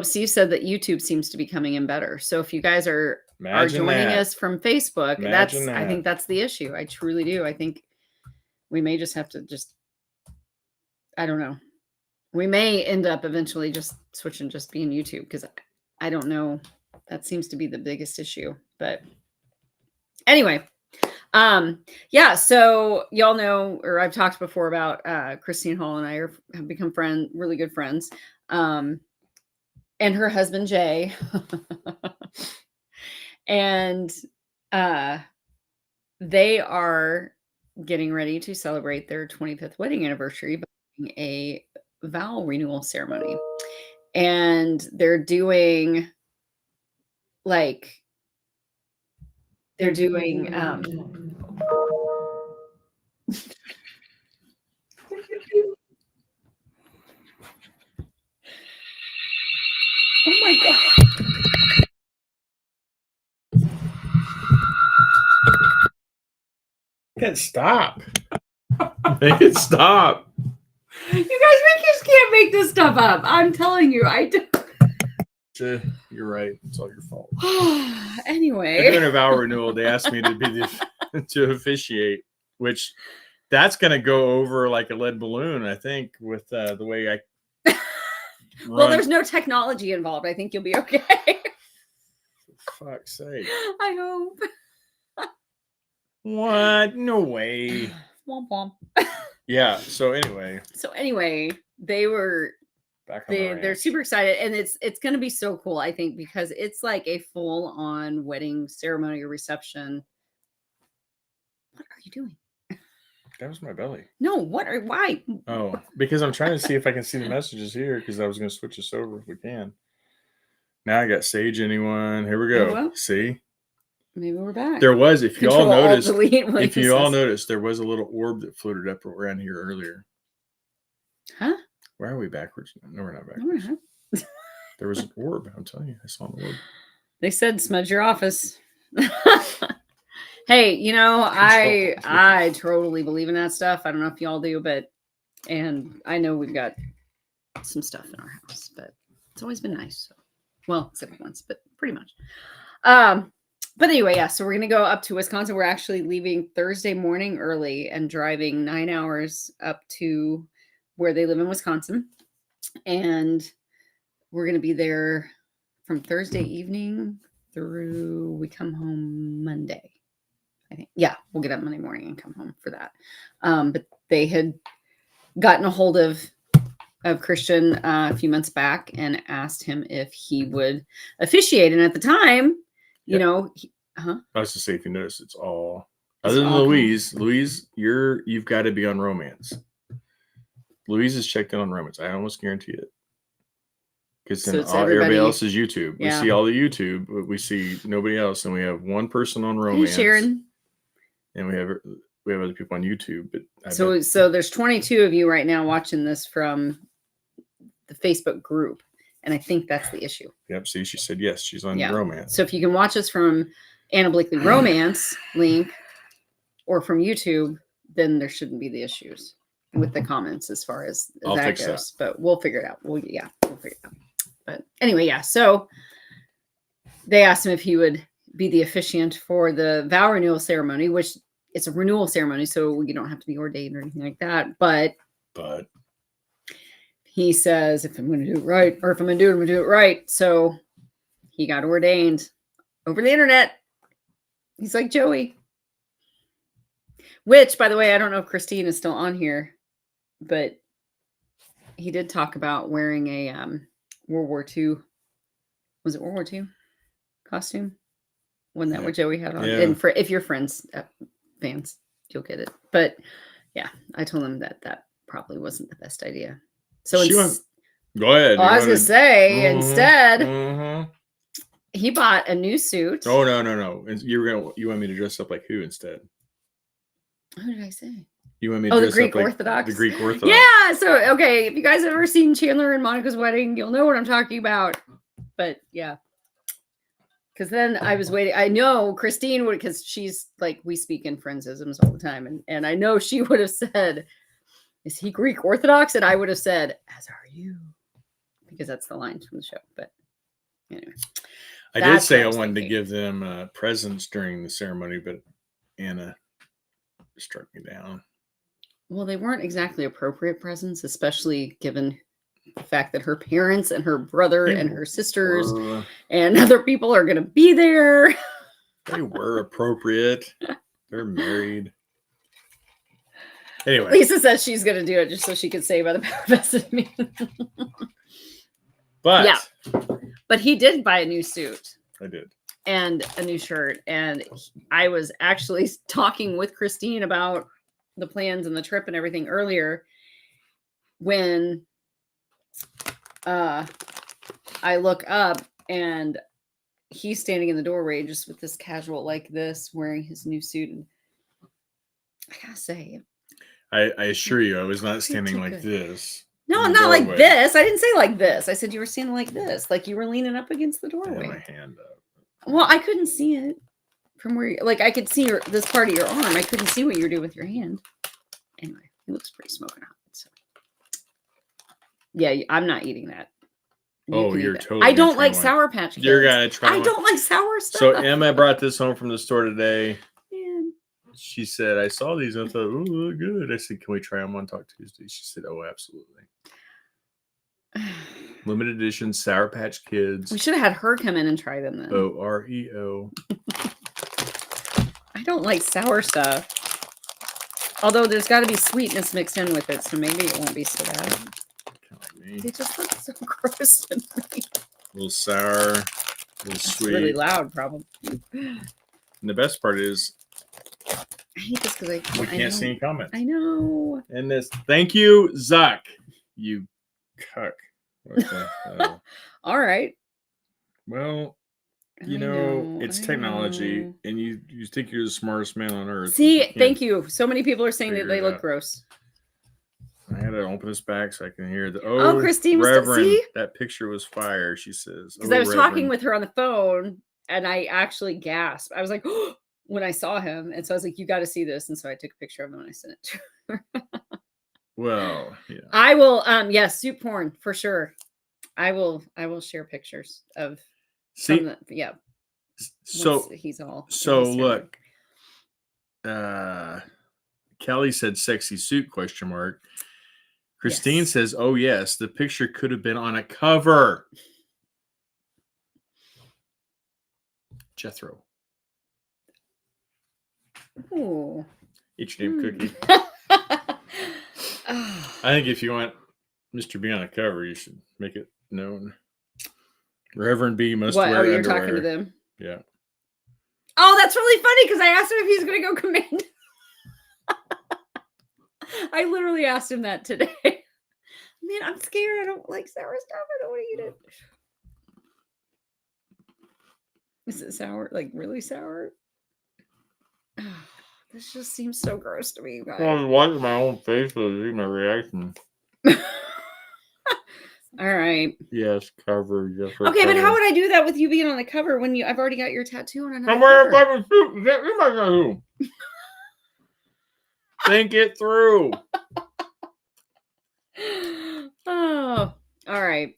Steve said that YouTube seems to be coming in better. So if you guys are joining us from Facebook, I think that's the issue. I truly do. I think we may just have to I don't know. We may end up eventually just switching, just being YouTube because I don't know. That seems to be the biggest issue. But anyway, so y'all know, or I've talked before about Christine Hall and I have become really good friends. And her husband Jay, and they are getting ready to celebrate their 25th wedding anniversary by doing a vow renewal ceremony, and they're doing oh my god, Make it stop. Make it stop. You guys, we just can't make this stuff up. I'm telling you, I do. You're right. It's all your fault. Anyway, they're doing a vow renewal. They asked me to officiate, which that's going to go over like a lead balloon, I think, with the way Well, there's no technology involved. I think you'll be okay. For fuck's sake. I hope. What? No way. Womp womp. Yeah. So anyway, they were back on the ranch. They're super excited, and it's going to be so cool, I think, because it's like a full-on wedding ceremony or reception. What are you doing? That was my belly. No, why? Oh, because I'm trying to see if I can see the messages here, because I was going to switch this over if we can. Now I got Sage Anyone. Here we go. Oh, well. See? Maybe we're back. There was, if you all noticed, noticed, there was a little orb that floated up around here earlier. Huh? Why are we backwards? No, we're not backwards. No, we're not. There was an orb. I'm telling you, I saw an orb. They said smudge your office. Hey, I totally believe in that stuff. I don't know if y'all do, and I know we've got some stuff in our house, but it's always been nice. So, well, except once, but pretty much. But anyway, yeah, so we're going to go up to Wisconsin. We're actually leaving Thursday morning early and driving 9 hours up to where they live in Wisconsin. And we're going to be there from Thursday evening through we come home Monday. I think. Yeah, we'll get up Monday morning and come home for that. But they had gotten a hold of Christian a few months back and asked him if he would officiate. And at the time, Yep. I was to say, if you notice, it's all other than Louise. Louise, you've got to be on romance. Louise is checked in on romance. I almost guarantee it. Because then everybody else is YouTube. Yeah. We see all the YouTube, but we see nobody else, and we have one person on romance. Hey, Sharon. And we have other people on YouTube. But so there's 22 of you right now watching this from the Facebook group. And I think that's the issue. Yep. See, she said yes. She's on romance. So if you can watch us from Anna Blakely Romance link or from YouTube, then there shouldn't be the issues with the comments as far as that goes. But we'll figure it out. We'll figure it out. But anyway, yeah. So they asked him if he would be the officiant for the vow renewal ceremony, which it's a renewal ceremony, so you don't have to be ordained or anything like that. But he says, if I'm going to do it right, or if I'm going to do it, I'm going to do it right. So he got ordained over the internet. He's like Joey. Which, by the way, I don't know if Christine is still on here, but he did talk about wearing a World War II. Was it World War II costume? Wasn't that what Joey had on? Yeah. And if you're fans, you'll get it. But yeah, I told him that probably wasn't the best idea. So go ahead. I was going to say, instead, he bought a new suit. Oh, no. You want me to dress up like who instead? Who did I say? You want me to dress the Greek up Orthodox? The Greek Orthodox. Yeah. So, okay. If you guys have ever seen Chandler and Monica's Wedding, you'll know what I'm talking about. But yeah. Because then I was waiting. I know Christine would, because she's like, we speak in friendsisms all the time. And I know she would have said, is he Greek Orthodox? And I would have said, as are you. Because that's the lines from the show. But anyway. I did say I wanted to give them presents during the ceremony, but Anna struck me down. Well, they weren't exactly appropriate presents, especially given the fact that her parents and her brother and her sisters and other people are going to be there. They were appropriate. They're married. Anyway. Lisa says she's going to do it just so she can say by the power vested in me. But yeah. But he did buy a new suit. I did. And a new shirt. And I was actually talking with Christine about the plans and the trip and everything earlier when I look up and he's standing in the doorway just with this casual like this, wearing his new suit. And I gotta say, I assure you, I was not standing like this. No, not like this. I didn't say like this. I said you were standing like this, like you were leaning up against the doorway. I had my hand up. Well, I couldn't see it from where, like I could see this part of your arm. I couldn't see what you were doing with your hand. Anyway, it looks pretty smoking hot. So. Yeah, I'm not eating that. You're totally. I don't like Sour Patch Kids. You're gonna try. I don't like sour stuff. So Emma brought this home from the store today. And she said, "I saw these. I thought, oh, good." I said, "Can we try them on Talk Tuesday?" She said, "Oh, absolutely." Limited edition Sour Patch Kids. We should have had her come in and try them then. Oreo. I don't like sour stuff. Although there's got to be sweetness mixed in with it, so maybe it won't be so bad. Kind of like me. They just look so gross to me. A little sour, a little sweet. Really loud, probably. And the best part is, I hate this because we can't see any comments. I know. And this, thank you, Zuck. You cuck. Okay. All right. Well, you know, it's technology, and you think you're the smartest man on earth. See, thank you. So many people are saying that they look gross. I had to open this back so I can hear the. Oh, Christine, Reverend, see? That picture was fire. She says. Because I was talking with her on the phone, and I actually gasped. I was like, oh, when I saw him, and so I was like, "You got to see this." And so I took a picture of him and I sent it to her. Well, yeah. I will. Yes, soup porn for sure. I will share pictures of. See, yeah. So he's all. So look, Kelly said "sexy suit?" ? Christine says, "Oh yes, the picture could have been on a cover." Jethro. Ooh. Each name cookie. I think if you want Mr. B on a cover, you should make it known. Reverend B must wear underwear. You're talking to them? Yeah. Oh, that's really funny because I asked him if he's going to go commando. I literally asked him that today. Man, I'm scared. I don't like sour stuff. I don't want to eat it. Is it sour? Like really sour? This just seems so gross to me, you guys. I was watching my own face to see my reaction. All right. Yes, cover. Yes, okay, but how would I do that with you being on the cover when I've already got your tattoo on another I'm wearing a fucking suit. You can't be my tattoo. Think it through. Oh, all right.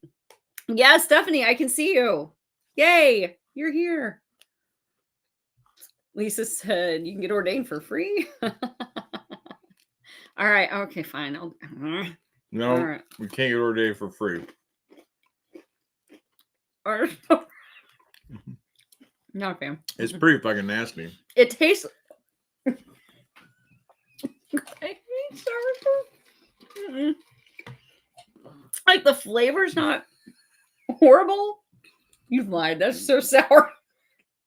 Yeah, Stephanie, I can see you. Yay, you're here. Lisa said you can get ordained for free. All right. Okay, fine. No, right. We can't get ordained for free. Not a fan. It's pretty fucking nasty. It tastes. I hate sour food. Like the flavor's not horrible. You've lied. That's so sour.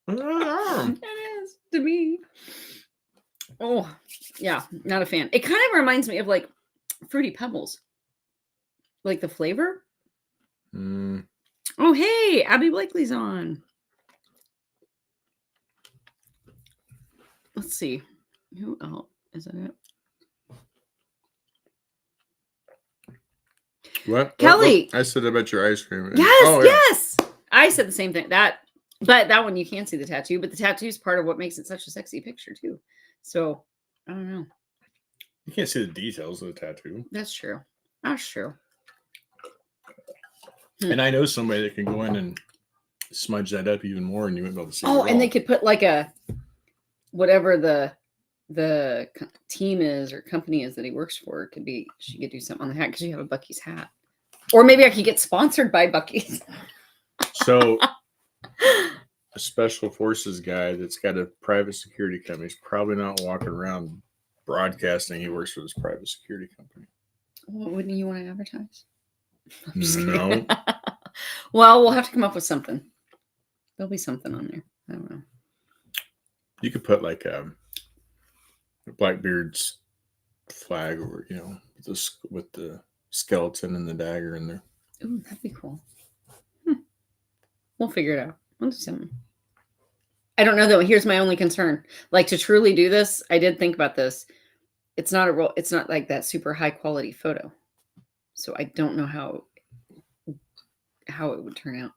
It is to me. Oh, yeah, not a fan. It kind of reminds me of like Fruity Pebbles, like the flavor. Oh, hey, Abby Blakely's on. Let's see. Who else? Is that it? What? Kelly. What? I said about your ice cream. Yes, yes. I said the same thing. But that one you can't see the tattoo, but the tattoo is part of what makes it such a sexy picture too. So I don't know. You can't see the details of the tattoo. That's true. That's true. And I know somebody that can go in and smudge that up even more, and you wouldn't be able to see. Oh, and they could put like a whatever the team is or company is that he works for. It could be she could do something on the hat because you have a Buc-ee's hat, or maybe I could get sponsored by Buc-ee's. So, a special forces guy that's got a private security company is probably not walking around broadcasting he works for this private security company. Well, wouldn't you want to advertise? No. Well, we'll have to come up with something. There'll be something on there. I don't know. You could put like Blackbeard's flag, or with the skeleton and the dagger in there. Ooh, that'd be cool. We'll figure it out. We'll do something. I don't know though. Here's my only concern. Like to truly do this, I did think about this. It's not like that super high quality photo. So I don't know how it would turn out.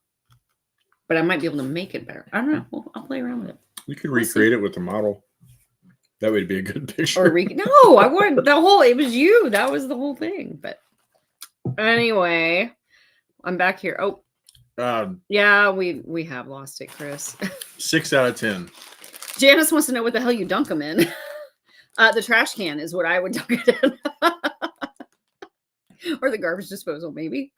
But I might be able to make it better. I don't know. I'll play around with it. You could recreate it with the model. That would be a good picture. No, I wouldn't. It was you. That was the whole thing. But anyway, I'm back here. Oh, yeah, we have lost it, Chris. 6 out of 10. Janice wants to know what the hell you dunk them in. The trash can is what I would dunk it in. Or the garbage disposal, maybe.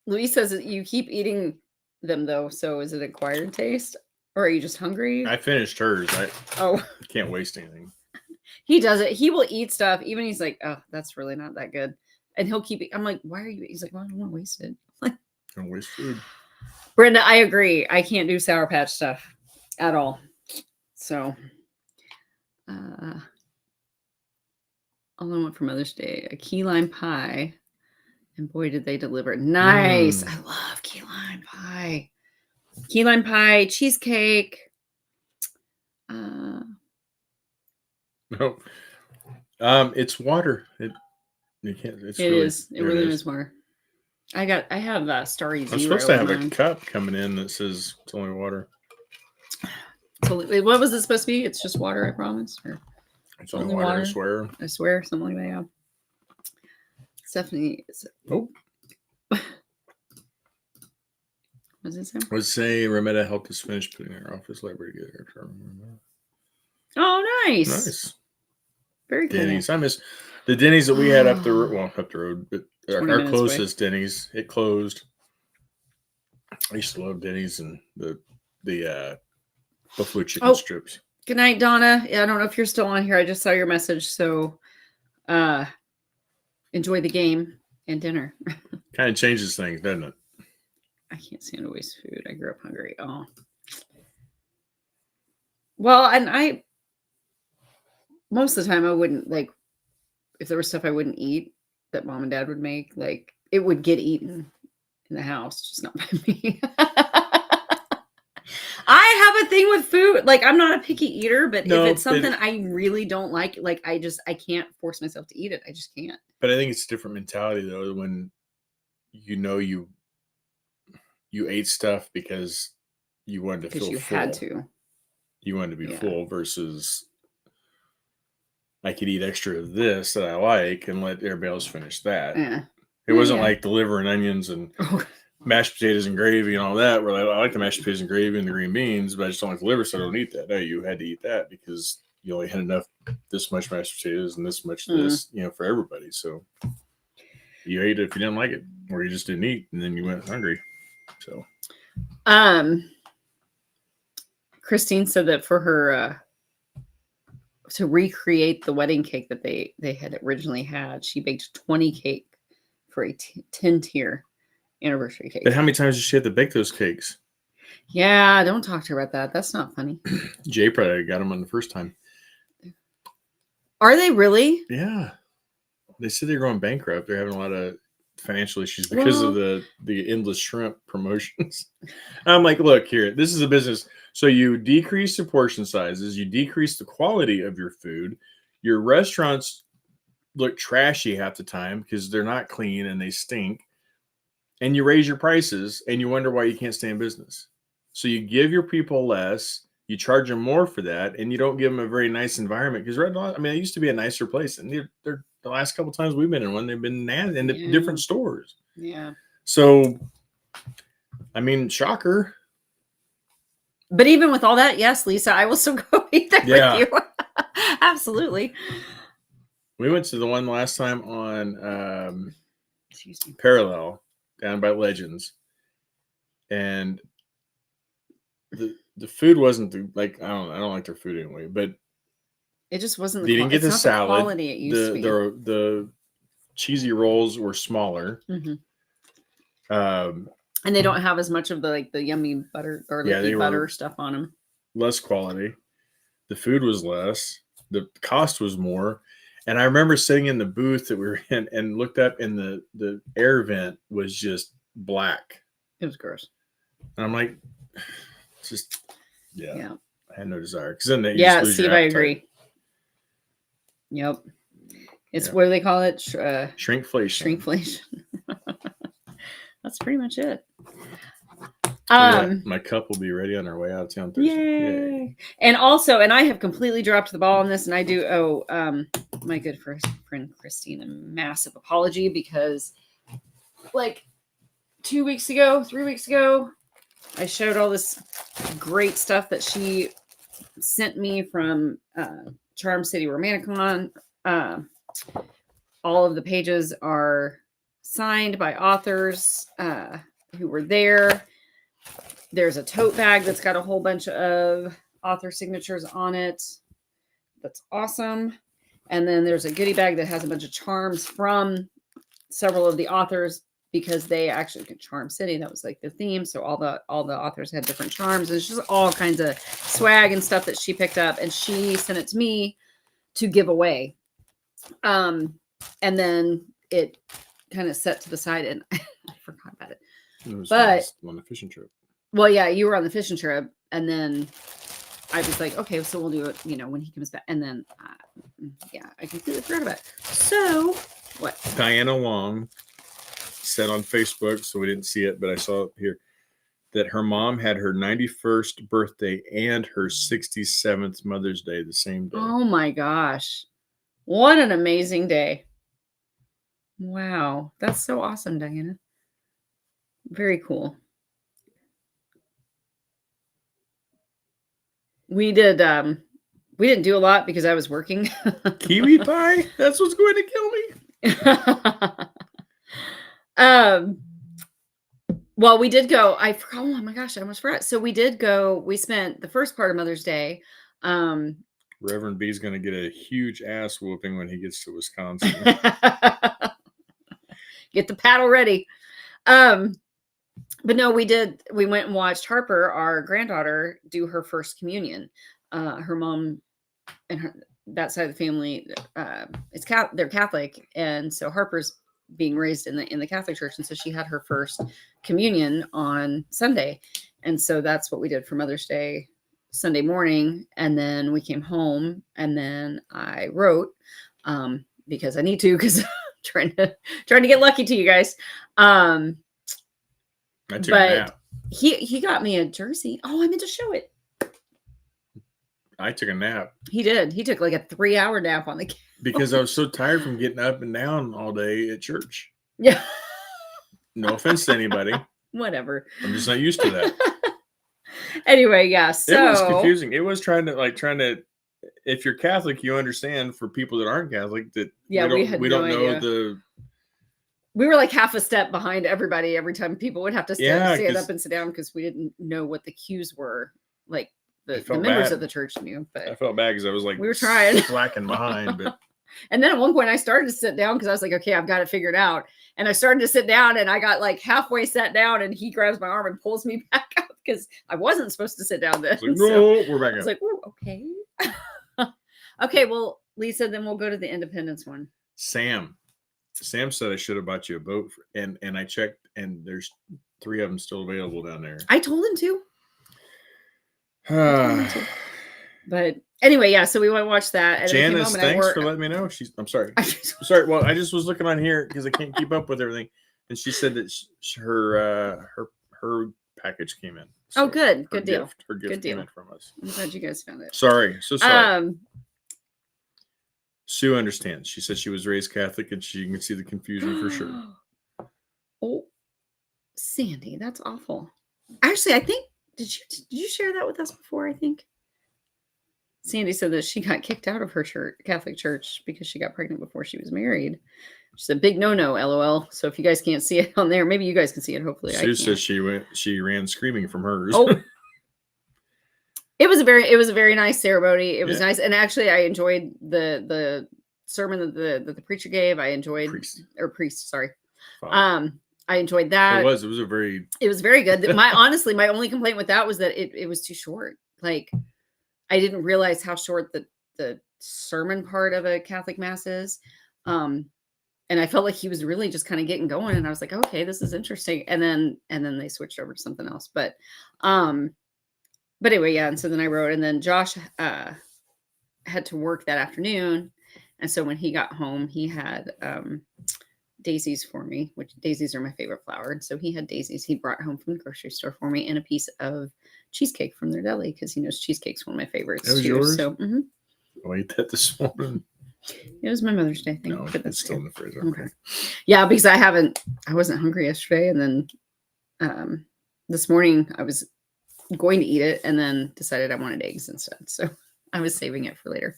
Louise says that you keep eating them though. So is it acquired taste, or are you just hungry? I finished hers. I can't waste anything. He does it. He will eat stuff. Even he's like, oh, that's really not that good, and he'll keep it. I'm like, why are you? He's like, well, I don't want to waste it. Like, don't waste food. Brenda, I agree. I can't do Sour Patch stuff at all. So, all I want for Mother's Day, a key lime pie. And boy, did they deliver. Nice. I love key lime pie. Key lime pie, cheesecake. No. It's water. It really is water. I have Starry Zero. I'm supposed to have a cup coming in that says it's only water. So what was it supposed to be? It's just water, I promise. Or it's only water, I swear. I swear, something like that. Yeah. Stephanie. Oh. What does it say? Let's say Remetta helped us finish putting our office library together. Oh, nice. Nice. Very cool. Denny's. I miss the Denny's that we had up the road, but our closest away. Denny's. It closed. I used to love Denny's and the buffalo chicken strips. Good night, Donna. I don't know if you're still on here. I just saw your message. So enjoy the game and dinner. Kind of changes things, doesn't it? I can't stand to waste food. I grew up hungry. Oh. Well, and most of the time I wouldn't, like, if there was stuff I wouldn't eat that mom and dad would make, like, it would get eaten in the house, just not by me. I have a thing with food. Like, I'm not a picky eater, but if it's something I really don't like I can't force myself to eat it. I just can't. But I think it's a different mentality, though, when you ate stuff because you wanted to feel full. Because you had to. You wanted to be full versus I could eat extra of this that I like and let everybody else finish that. Yeah. It wasn't like the liver and onions and mashed potatoes and gravy and all that. Where I like the mashed potatoes and gravy and the green beans, but I just don't like the liver, so I don't eat that. No, you had to eat that because you only had enough, this much mashed potatoes and this much this, for everybody. So you ate it if you didn't like it, or you just didn't eat, and then you went hungry. So, Christine said that for her to recreate the wedding cake that they had originally had, she baked 20 cake for a 10-tier anniversary cake. But how many times did she have to bake those cakes? Yeah, don't talk to her about that. That's not funny. Jay probably got them on the first time. Are they really? Yeah. They said they're going bankrupt. They're having a lot of financial issues because of the endless shrimp promotions. I'm like, look here, this is a business. So you decrease the portion sizes, you decrease the quality of your food. Your restaurants look trashy half the time because they're not clean and they stink. And you raise your prices and you wonder why you can't stay in business. So you give your people less, you charge them more for that, and you don't give them a very nice environment. Because it used to be a nicer place, and they're the last couple times we've been in one, they've been in different stores. Yeah. So, shocker. But even with all that, yes, Lisa, I will still go eat there with you. Absolutely. We went to the one last time on Parallel down by Legends, and the food wasn't I don't like their food anyway, but it just wasn't. You didn't get the salad. The quality it used to be. The cheesy rolls were smaller. Mm-hmm. And they don't have as much of the yummy butter or butter stuff on them. Less quality. The food was less. The cost was more. And I remember sitting in the booth that we were in and looked up, and the air vent was just black. It was gross. And I'm like, it's just I had no desire. Because then Steve, I agree. Yep. It's what do they call it? Shrinkflation. Shrinkflation. That's pretty much it. My cup will be ready on our way out of town Thursday. Yay. And also, and I have completely dropped the ball on this, and I do owe my good friend Christine a massive apology because 3 weeks ago, I showed all this great stuff that she sent me from Charm City Romanticon. All of the pages are signed by authors who were there. There's a tote bag that's got a whole bunch of author signatures on it. That's awesome. And then there's a goodie bag that has a bunch of charms from several of the authors, because they actually did Charm City. That was like the theme. So all the authors had different charms. It's just all kinds of swag and stuff that she picked up, and she sent it to me to give away. And then it kind of set to the side, and I forgot about it. But on the fishing trip. Well, yeah, you were on the fishing trip, and then I was like, okay, so we'll do it, when he comes back. And then, I completely forgot about it. So, what? Diana Long said on Facebook, so we didn't see it, but I saw it here, that her mom had her 91st birthday and her 67th Mother's Day the same day. Oh my gosh. What an amazing day. Wow. That's so awesome, Diana. Very cool. We didn't do a lot because I was working. Kiwi pie? That's what's going to kill me. Well, we did go. I forgot. Oh my gosh, I almost forgot. So we did go. We spent the first part of Mother's Day. Reverend B's going to get a huge ass whooping when he gets to Wisconsin. Get the paddle ready. But no, we went and watched Harper, our granddaughter, do her first communion. Her mom and that side of the family, they're Catholic. And so Harper's being raised in the Catholic church. And so she had her first communion on Sunday. And so that's what we did for Mother's Day Sunday morning. And then we came home, and then I wrote, because I need to, because I'm trying to get lucky to you guys. I took a nap. He got me a jersey. Oh, I meant to show it. I took a nap. He did. He took like a 3-hour nap on the couch. Because I was so tired from getting up and down all day at church. Yeah. No offense to anybody. Whatever. I'm just not used to that. Anyway, yeah. So it was confusing. It was trying to. If you're Catholic, you understand. For people that aren't Catholic, that we don't know. We were like half a step behind everybody every time people would have to stand up and sit down, because we didn't know what the cues were. Like the members of the church knew. But I felt bad because I was like, we were trying slacking behind. But and then at one point I started to sit down because I was like, okay, I've got it figured out. And I started to sit down, and I got like halfway sat down, and he grabs my arm and pulls me back up, because I wasn't supposed to sit down then. Like, no, we're back up. I was like, okay. Okay, well, Lisa, then we'll go to the Independence one. Sam said I should have bought you a boat, and I checked, and there's 3 of them still available down there. I told him to. But anyway, yeah, so we went and watched that. And Janice, thanks for letting me know. I'm sorry. Sorry. Well, I just was looking on here because I can't keep up with everything. And she said that her package came in. So good. Good deal. Her gift came in from us. I'm glad you guys found it. Sorry. So sorry. Sue understands. She said she was raised Catholic, and she can see the confusion for sure. Oh, Sandy, that's awful. Actually, I think did you share that with us before? I think Sandy said that she got kicked out of her Catholic church because she got pregnant before she was married. She's a big no-no, LOL. So if you guys can't see it on there, maybe you guys can see it. Hopefully, Sue says she ran screaming from hers. Oh. It was a very nice ceremony. It was nice, and actually, I enjoyed the sermon that the preacher gave. I enjoyed priest. Sorry, I enjoyed that. It was very good. Honestly, my only complaint with that was that it was too short. Like, I didn't realize how short the sermon part of a Catholic mass is, and I felt like he was really just kind of getting going. And I was like, okay, this is interesting. And then they switched over to something else, but anyway, yeah. And so then I wrote, and then Josh had to work that afternoon. And so when he got home, he had daisies for me, which daisies are my favorite flower. And so he had daisies he brought home from the grocery store for me, and a piece of cheesecake from their deli, because he knows cheesecake's one of my favorites. That was yours? So I ate that this morning. It was my Mother's Day thing. No, it's still in the freezer. Okay. Yeah, because I wasn't hungry yesterday. And then this morning I was going to eat it, and then decided I wanted eggs instead. So I was saving it for later.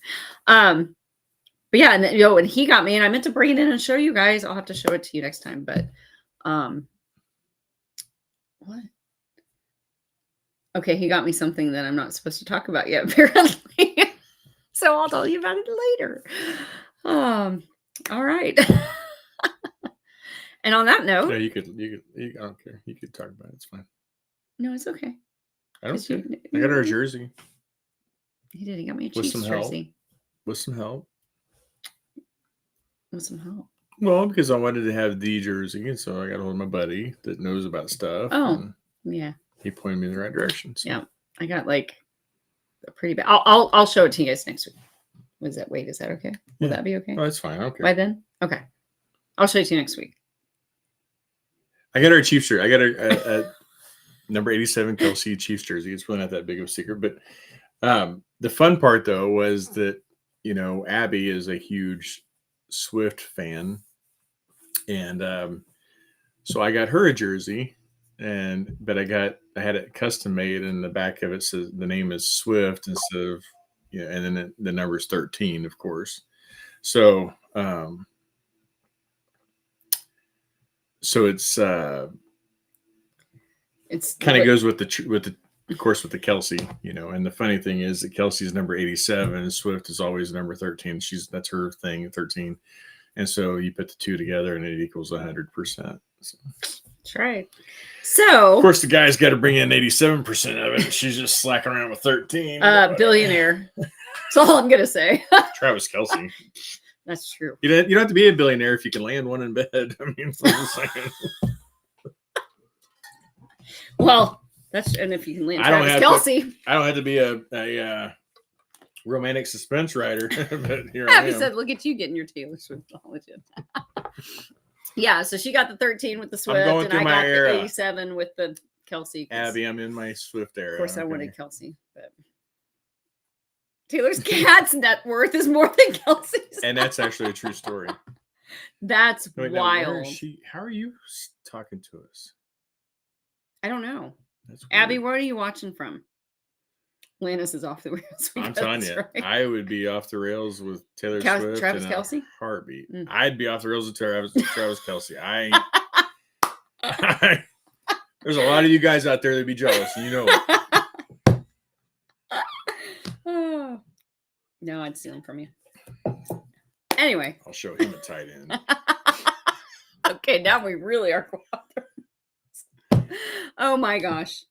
But yeah, and and he got me, and I meant to bring it in and show you guys. I'll have to show it to you next time. But what? Okay, he got me something that I'm not supposed to talk about yet, apparently. So I'll tell you about it later. All right. And on that note, no, you could. I don't care. You could talk about it. It's fine. No, it's okay. I don't care. I got her a jersey. He did. He got me a Chiefs jersey. With some help. With some help. Well, because I wanted to have the jersey, and so I got a hold of my buddy that knows about stuff. Oh, yeah. He pointed me in the right direction. So. Yeah, I got like a pretty bad. I'll show it to you guys next week. Is that okay? Will that be okay? Oh, that's fine. Okay. By then, okay. I'll show it to you next week. I got her a Chiefs jersey. I got her a number 87 Kelsey Chiefs jersey. It's really not that big of a secret, but the fun part though was that Abby is a huge Swift fan, and so I got her a jersey, but I had it custom made, and the back of it says the name is Swift instead of and then the number is 13, of course. So it's kind of goes with the of course with the Kelsey, and the funny thing is that Kelsey's number 87 and Swift is always number 13. That's her thing, 13. And so you put the two together and it equals 100%. So. That's right. So of course the guy's got to bring in 87% of it. She's just slacking around with 13. Billionaire. That's all I'm gonna say. Travis Kelsey. That's true. You don't have to be a billionaire if you can land one in bed. I mean, well, and if you can land Travis Kelsey. I don't have to be a romantic suspense writer. But here Abby said, "Look at you getting your Taylor Swift knowledge in." Yeah, so she got the 13 with the Swift, and I got the 87 with the Kelsey. Abby, I'm in my Swift era. Of course, I wanted Kelsey, but Taylor's cat's net worth is more than Kelsey's. And that's actually a true story. That's wild. How are you talking to us? I don't know. Abby, where are you watching from? Lannis is off the rails. I'm telling you, right. I would be off the rails with Taylor Swift. Travis Kelsey? Heartbeat. I'd be off the rails with Travis Kelsey. There's a lot of you guys out there that'd be jealous. Oh. No, I'd steal him from you. Anyway. I'll show him a tight end. Okay, now we really are going. Oh my gosh.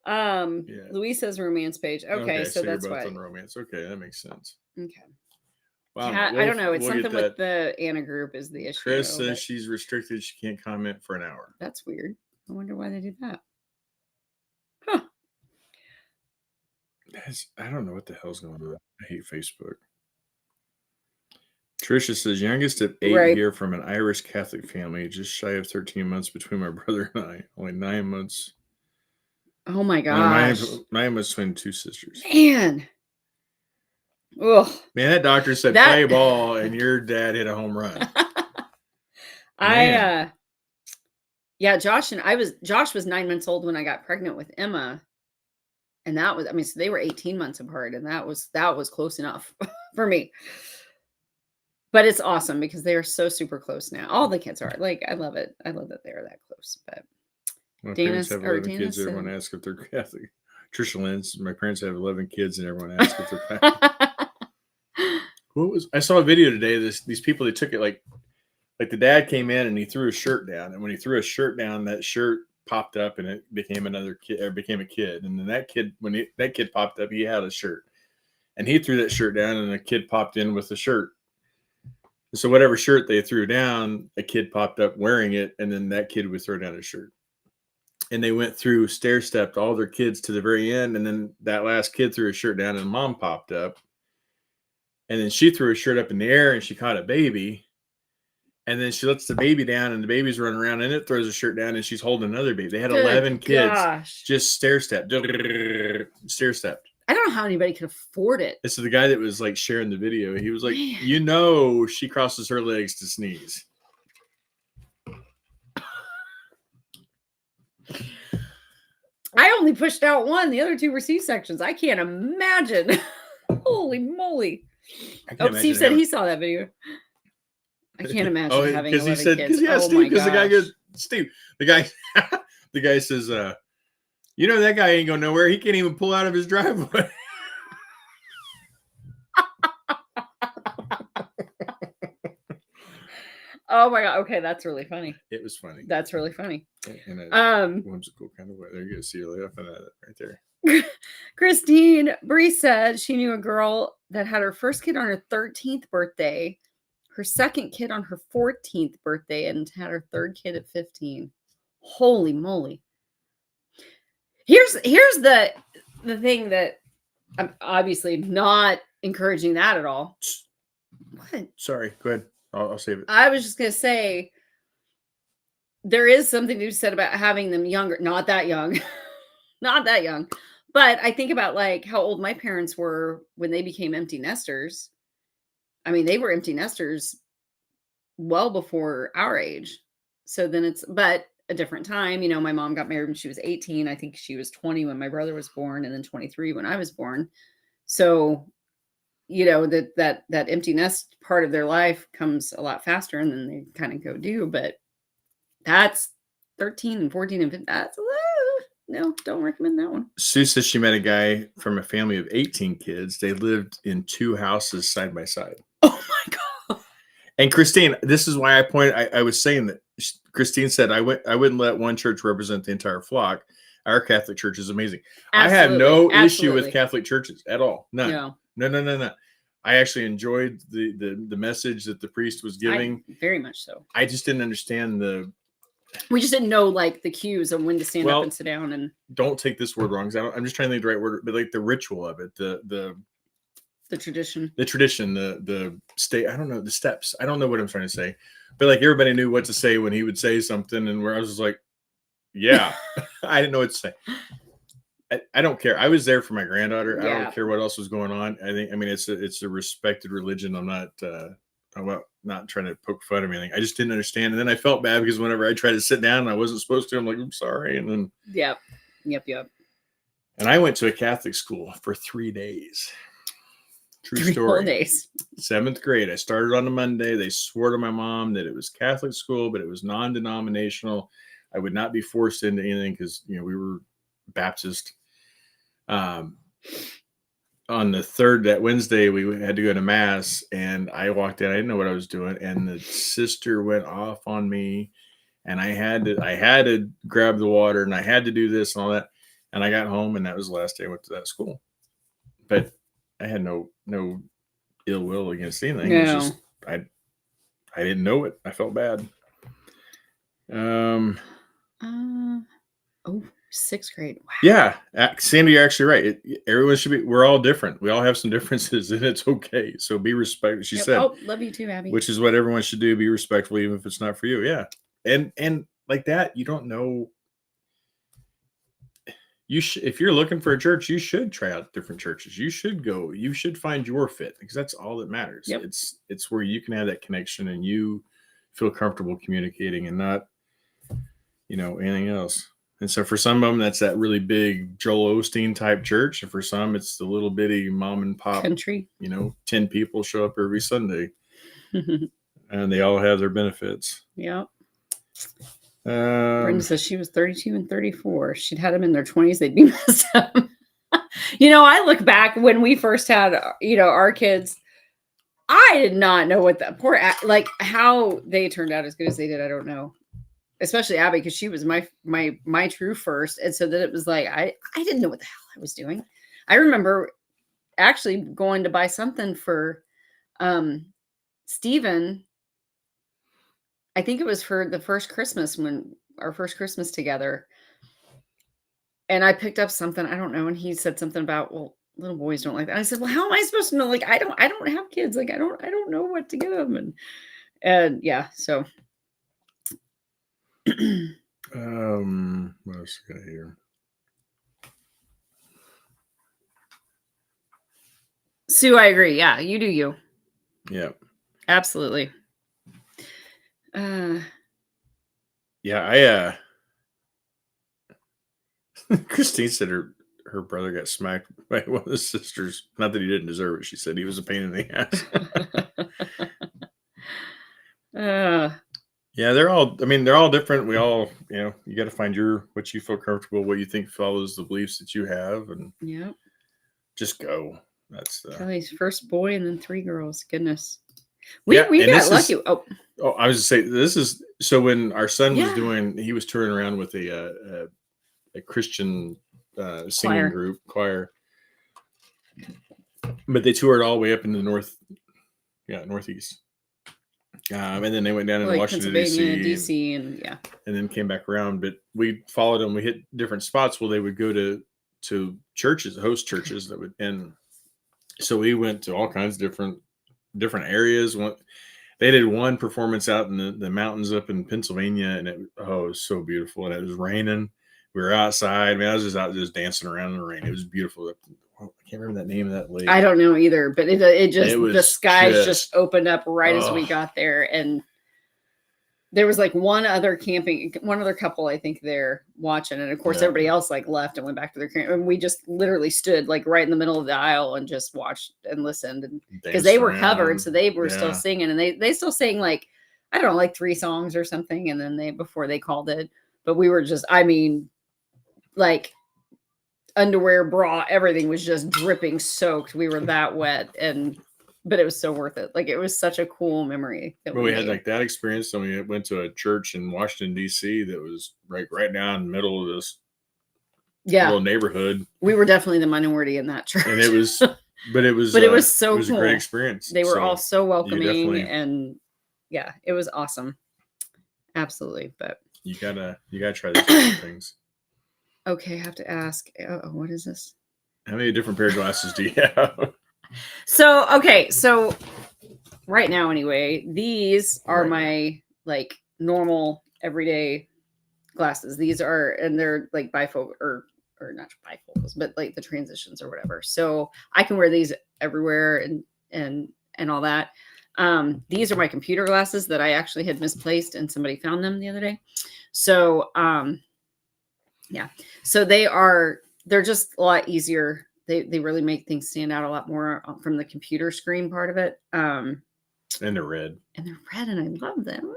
Louise says romance page. Okay, so that's you're both why. on romance. Okay, that makes sense. Okay. Wow. I don't know. It's something with the Anna group is the issue. Chris says she's restricted. She can't comment for an hour. That's weird. I wonder why they did that. Huh. I don't know what the hell's going on. I hate Facebook. Trisha says, youngest of 8 here from an Irish Catholic family, just shy of 13 months between my brother and I. Only 9 months. Oh my gosh. 9 months between 2 sisters. Man. Ugh. Man, that doctor said play ball and your dad hit a home run. Josh was 9 months old when I got pregnant with Emma. And that was, so they were 18 months apart, and that was close enough for me. But it's awesome because they are so super close now. All the kids are I love it. I love that they're that close. But my parents have 11 kids. Everyone asks if they're Catholic. Trisha Lynn, my parents have 11 kids, and everyone asks if they're Catholic. I saw a video today. These people, they took it like the dad came in and he threw his shirt down, and when he threw his shirt down, that shirt popped up and it became another kid, or became a kid. And then that kid, that kid popped up, he had a shirt, and he threw that shirt down, and a kid popped in with the shirt. And so whatever shirt they threw down, a kid popped up wearing it, and then that kid would throw down his shirt. And they went through stair-stepped all their kids to the very end, and then that last kid threw his shirt down, and mom popped up, and then she threw her shirt up in the air, and she caught a baby. And then she lets the baby down, and the baby's running around, and it throws a shirt down, and she's holding another baby. They had 11 kids just stair-stepped. I don't know how anybody could afford it. And so the guy that was sharing the video, he was like, man. She crosses her legs to sneeze. I only pushed out one. The other two were C-sections. I can't imagine. Holy moly. Steve said he saw that video. I can't imagine having 11 kids. Steve, because the guy goes, Steve, the guy says, you know, that guy ain't going nowhere. He can't even pull out of his driveway. Oh my God. Okay. That's really funny. It was funny. That's really funny. In a whimsical kind of way. There you go. See, you're laughing at it right there. Christine Bree said she knew a girl that had her first kid on her 13th birthday, her second kid on her 14th birthday, and had her third kid at 15. Holy moly. Here's the thing that I'm obviously not encouraging that at all. What? Sorry. Go ahead. I'll save it. I was just going to say, there is something to be said about having them younger. Not that young. Not that young. But I think about like how old my parents were when they became empty nesters. I mean, they were empty nesters well before our age. So then but a different time. You know, my mom got married when she was 18. I think she was 20 when my brother was born, and then 23 when I was born. So, you know, that empty nest part of their life comes a lot faster, and then they kind of go do. But that's 13 and 14 and 15. That's no, don't recommend that one. Sue says she met a guy from a family of 18 kids. They lived in 2 houses side by side. Oh my God. And Christine, this is why I was saying that Christine said I wouldn't let one church represent the entire flock. Our Catholic Church is amazing. Absolutely. I have no issue with Catholic churches at all. None. No. I actually enjoyed the message that the priest was giving. Very much so. I just didn't understand we just didn't know like the cues on when to stand up and sit down. And don't take this word wrong, because I'm just trying to think the right word, but like the ritual of it, the tradition, the state. I don't know the steps. I don't know what I'm trying to say, but like everybody knew what to say when he would say something, and where I was just like, yeah, I didn't know what to say. I don't care. I was there for my granddaughter. I don't care what else was going on. I mean, it's a respected religion. I'm not trying to poke fun or anything. I just didn't understand. And then I felt bad because whenever I tried to sit down and I wasn't supposed to, I'm like, I'm sorry. And then. Yep. And I went to a Catholic school for 3 days. True story. 3 whole days. 7th grade. I started on a Monday. They swore to my mom that it was Catholic school, but it was non-denominational. I would not be forced into anything because, you know, we were Baptist. On the that Wednesday, we had to go to mass, and I walked in. I didn't know what I was doing, and the sister went off on me, and I had to grab the water, and I had to do this and all that. And I got home, and that was the last day I went to that school. But I had no ill will against anything. No. It was just I didn't know it. I felt bad. 6th grade. Wow. Yeah, Sandy, you're actually right. Everyone should be. We're all different. We all have some differences, and it's okay. So be respectful. She said, "Oh, love you too, Abby." Which is what everyone should do. Be respectful, even if it's not for you. Yeah, and like that, you don't know. If you're looking for a church, you should try out different churches. You should go. You should find your fit, because that's all that matters. Yep. It's where you can have that connection and you feel comfortable communicating, and not, you know, anything else. And so for some of them, that's that really big Joel Osteen type church. And for some, it's the little bitty mom and pop country. 10 people show up every Sunday and they all have their benefits. Yeah. Brenda says she was 32 and 34. She'd had them in their 20s. They'd be messed up. I look back when we first had, our kids. I did not know what how they turned out as good as they did. I don't know. Especially Abby, because she was my true first. And so that it was like, I didn't know what the hell I was doing. I remember actually going to buy something for Stephen. I think it was for the first Christmas, when our first Christmas together. And I picked up something, I don't know. And he said something about, well, little boys don't like that. And I said, well, how am I supposed to know? Like, I don't have kids. Like, I don't know what to get them. And yeah, so. What else we got here? Sue, I agree. Yeah, you do you. Yeah. Absolutely. Yeah, Christine said her her brother got smacked by one of the sisters. Not that he didn't deserve it. She said he was a pain in the ass. Yeah, they're all different. We all, you got to find what you feel comfortable, what you think follows the beliefs that you have, and just go. That's Kelly's first boy and then 3 girls. Goodness. We got lucky. I was going to say, this is, so when our son was he was touring around with a Christian singing choir, but they toured all the way up in the northeast. And then they went down in Washington, D.C. and then came back around. But we followed them. We hit different spots where they would go to churches, host churches and so we went to all kinds of different areas. They did one performance out in the mountains up in Pennsylvania, and it was so beautiful. And it was raining. We were outside. I mean, I was just out dancing around in the rain. It was beautiful. I can't remember that name of that lake. I don't know either, but the skies just opened up right as we got there, and there was like one other couple I think there watching, and of course everybody else like left and went back to their camp, and we just literally stood like right in the middle of the aisle and just watched and listened, because they were covered, so they were still singing, and they still sang like, I don't know, like 3 songs or something, and then before they called it, but we were just, I mean, like underwear, bra, everything was just dripping soaked. We were that wet, but it was so worth it. Like, it was such a cool memory. We had like that experience. So we went to a church in Washington, D.C. that was right down in the middle of this little neighborhood. We were definitely the minority in that church. And it was so cool. It was a great experience. They were all so welcoming, and it was awesome. Absolutely. But you gotta try these things. Okay, I have to ask. What is this? How many different pair of glasses do you have? So right now, anyway, these are my like normal everyday glasses. These are, and they're like bifocal or not bifocals, but like the transitions or whatever. So I can wear these everywhere and all that. These are my computer glasses that I actually had misplaced, and somebody found them the other day. So so they're just a lot easier. They really make things stand out a lot more from the computer screen part of it. And they're red. And I love them.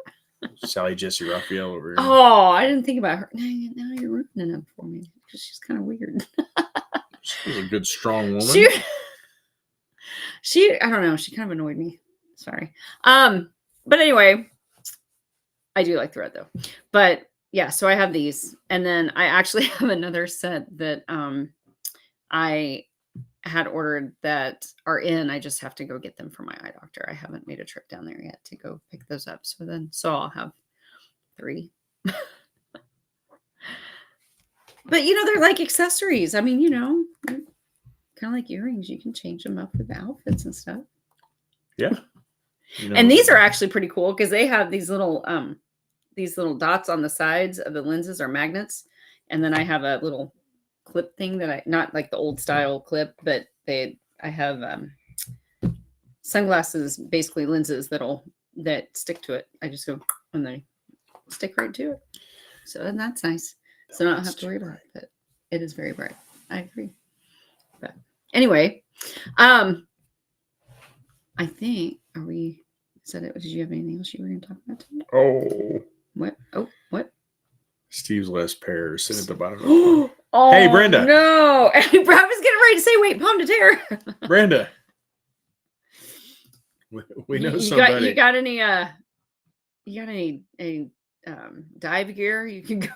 Sally Jesse Raphael over here. Oh, I didn't think about her. Now you're ruining them for me, because she's kind of weird. She's a good, strong woman. She I don't know. She kind of annoyed me. Sorry. But anyway, I do like the red though. But yeah, so I have these, and then I actually have another set that I had ordered that are in. I just have to go get them from my eye doctor. I haven't made a trip down there yet to go pick those up. So I'll have 3. But they're like accessories. I mean, kind of like earrings. You can change them up with outfits and stuff. Yeah. And these are actually pretty cool, because they have these little dots on the sides of the lenses are magnets. And then I have a little clip thing that not like the old style clip, but I have sunglasses, basically lenses that stick to it. I just go and they stick right to it. So that's nice. So I don't have to worry about it, but it is very bright. I agree. But anyway, I think, did you have anything else you were going to talk about today? Oh. What? Oh, what? Steve's last pair is sitting at the bottom. Oh, hey, Brenda. No. I was getting ready to say, wait, palm to tear. Brenda. We know somebody. You got any dive gear? You can go.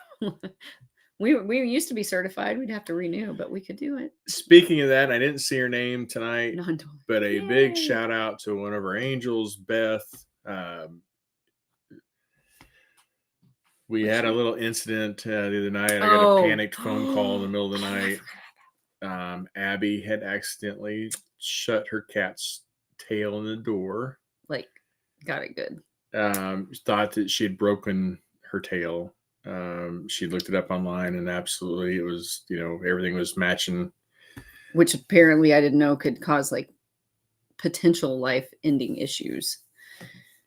We used to be certified. We'd have to renew, but we could do it. Speaking of that, I didn't see her name tonight, but a Yay. big shout out to one of our angels, Beth. We had a little incident the other night. I got a panicked phone call in the middle of the night. Abby had accidentally shut her cat's tail in the door. Like, got it good. Thought that she had broken her tail. She looked it up online, and absolutely it was, everything was matching. Which apparently I didn't know could cause like potential life-ending issues.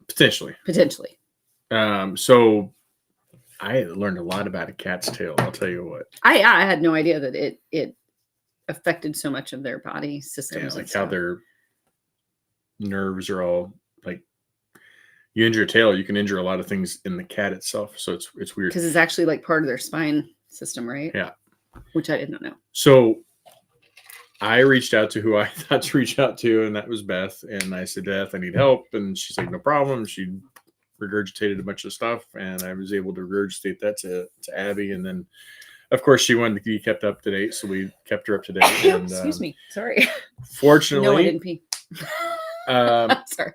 Potentially. So I learned a lot about a cat's tail. I'll tell you what. I had no idea that it affected so much of their body systems. Yeah, like how their nerves are all like, you injure a tail, you can injure a lot of things in the cat itself. So it's weird. Because it's actually like part of their spine system, right? Yeah. Which I didn't know. So I reached out to who I thought to reach out to, and that was Beth. And I said, Beth, I need help. And she's like, no problem. She regurgitated a bunch of stuff, and I was able to regurgitate that to Abby. And then, of course, she wanted to be kept up to date, so we kept her up to date. And, excuse me. Sorry. Fortunately. No, I didn't pee. Sorry.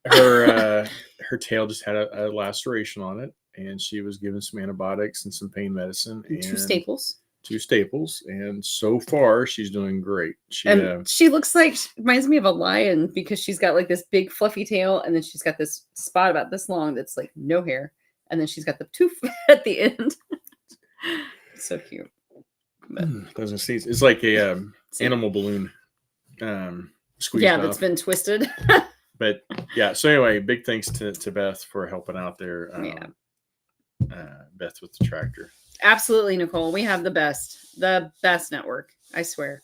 Her tail just had a laceration on it, and she was given some antibiotics and some pain medicine and 2 staples. 2 staples, and so far she's doing great. She looks like, reminds me of a lion because she's got like this big fluffy tail, and then she's got this spot about this long that's like no hair, and then she's got the tooth at the end. So cute. Doesn't see. It's like a animal balloon. Squeezed off. That's been twisted. But yeah, so anyway, big thanks to Beth for helping out there. Beth with the tractor. Absolutely, Nicole. We have the best network. I swear.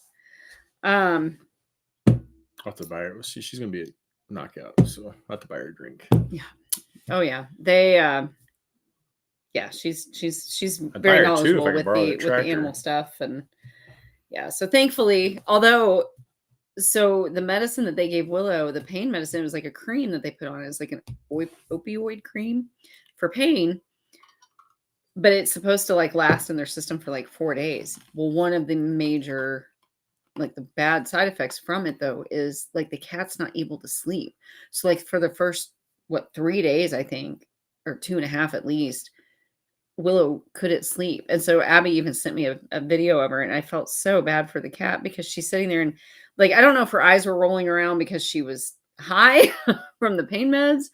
I'll have to buy her. She's gonna be a knockout, so I'll have to buy her a drink. Yeah. Oh yeah. They. Yeah, she's very knowledgeable with the animal stuff, and yeah. So thankfully, although. So the medicine that they gave Willow, the pain medicine, was like a cream that they put on. It was like an opioid cream for pain, but it's supposed to like last in their system for like 4 days. Well, one of the major, like the bad side effects from it though, is like the cat's not able to sleep. So like for the first, 3 days, I think, or 2.5 at least, Willow couldn't sleep. And so Abby even sent me a video of her, and I felt so bad for the cat because she's sitting there and like, I don't know if her eyes were rolling around because she was high from the pain meds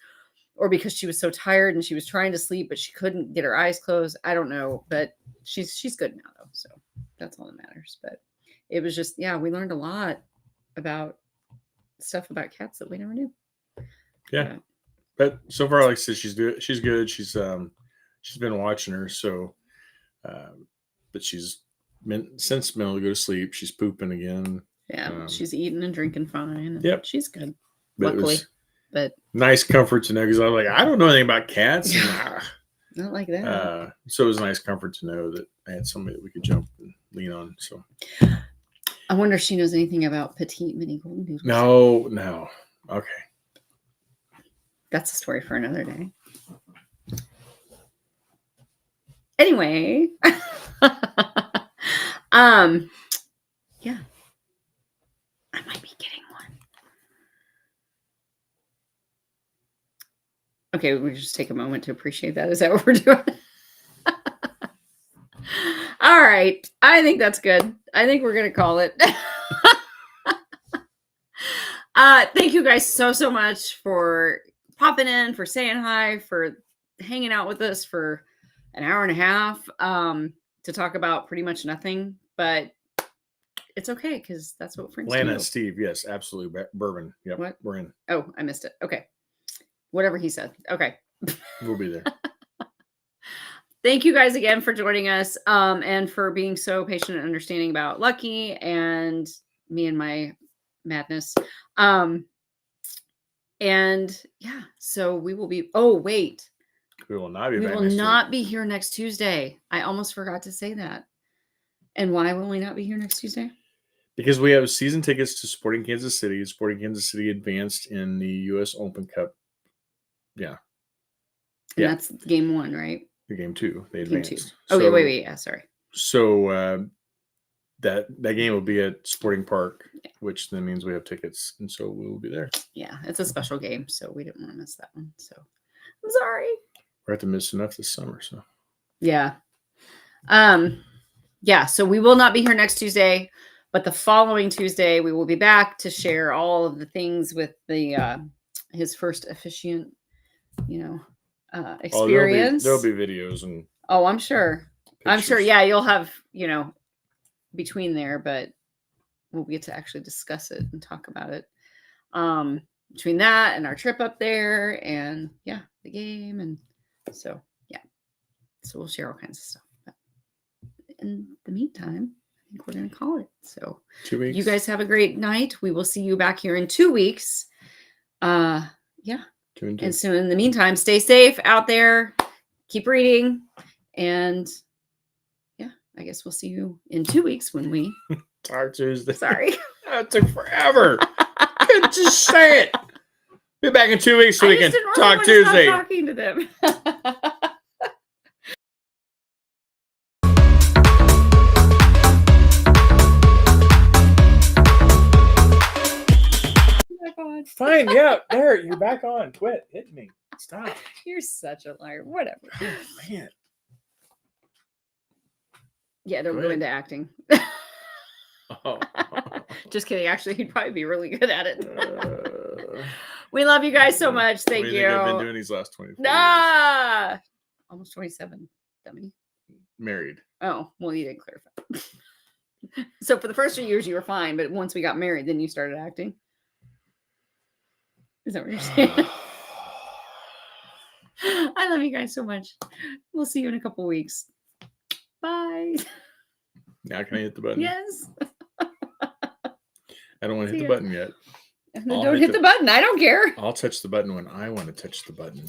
or because she was so tired and she was trying to sleep, but she couldn't get her eyes closed. I don't know, but she's good now though. So that's all that matters. But it was just, yeah, we learned a lot about stuff about cats that we never knew. Yeah. But so far, like I said, she's good. She's good. She's been watching her. So, but she's since been able to go to sleep. She's pooping again. Yeah, she's eating and drinking fine. Yep, she's good. Luckily, but nice comfort to know because I was like, I don't know anything about cats. Not like that. So it was a nice comfort to know that I had somebody that we could jump and lean on. So I wonder if she knows anything about petite mini golden doodles. No. Okay, that's a story for another day. Anyway, yeah. I might be getting one. Okay, we'll just take a moment to appreciate that. Is that what we're doing? All right. I think that's good. I think we're going to call it. Thank you guys so much for popping in, for saying hi, for hanging out with us for an hour and a half to talk about pretty much nothing. But it's okay because that's what friends Lana, do. Steve, yes, absolutely. Bourbon. Yep, what? We're in. Oh, I missed it. Okay. Whatever he said. Okay. We'll be there. Thank you guys again for joining us and for being so patient and understanding about Lucky and me and my madness. And yeah, so we will be, we will not be we back will not be here next Tuesday. I almost forgot to say that. And why will we not be here next Tuesday? Because we have season tickets to Sporting Kansas City. Sporting Kansas City advanced in the U.S. Open Cup. Yeah. And that's game 1, right? The game 2. They advanced. Game 2. Okay, wait. Yeah, sorry. So that game will be at Sporting Park, which then means we have tickets. And so we will be there. Yeah, it's a special game. So we didn't want to miss that one. So I'm sorry. We're going to miss enough this summer. So yeah. Yeah, so we will not be here next Tuesday, but the following Tuesday we will be back to share all of the things with the his first officiant, experience. There'll be videos and I'm sure. Pictures. I'm sure. Yeah, you'll have, between there, but we'll get to actually discuss it and talk about it. Between that and our trip up there and the game. And so, yeah. So we'll share all kinds of stuff. But in the meantime, think we're going to call it. So 2 weeks. You guys have a great night. We will see you back here in 2 weeks. Yeah. 2 and 2. And so in the meantime, stay safe out there. Keep reading. And yeah, I guess we'll see you in 2 weeks when we Talk Tuesday. Sorry. That took forever. Just say it. Be back in 2 weeks so we can talk Tuesday. Stop talking to them. Fine, yeah, there, you're back on. Quit hitting me. Stop. You're such a liar. Whatever. Oh, man. Yeah, don't go into acting. Oh. Just kidding. Actually, he'd probably be really good at it. We love you guys so much. Thank you. I've been doing these last 24 years. Almost 27. Dummy. Married. Oh, well, you didn't clarify. So for the first 3 years, you were fine, but once we got married, then you started acting. Is that what you're saying? I love you guys so much. We'll see you in a couple weeks. Bye. Now can I hit the button? Yes. I don't want to hit the button yet. Don't hit the button. I don't care. I'll touch the button when I want to touch the button.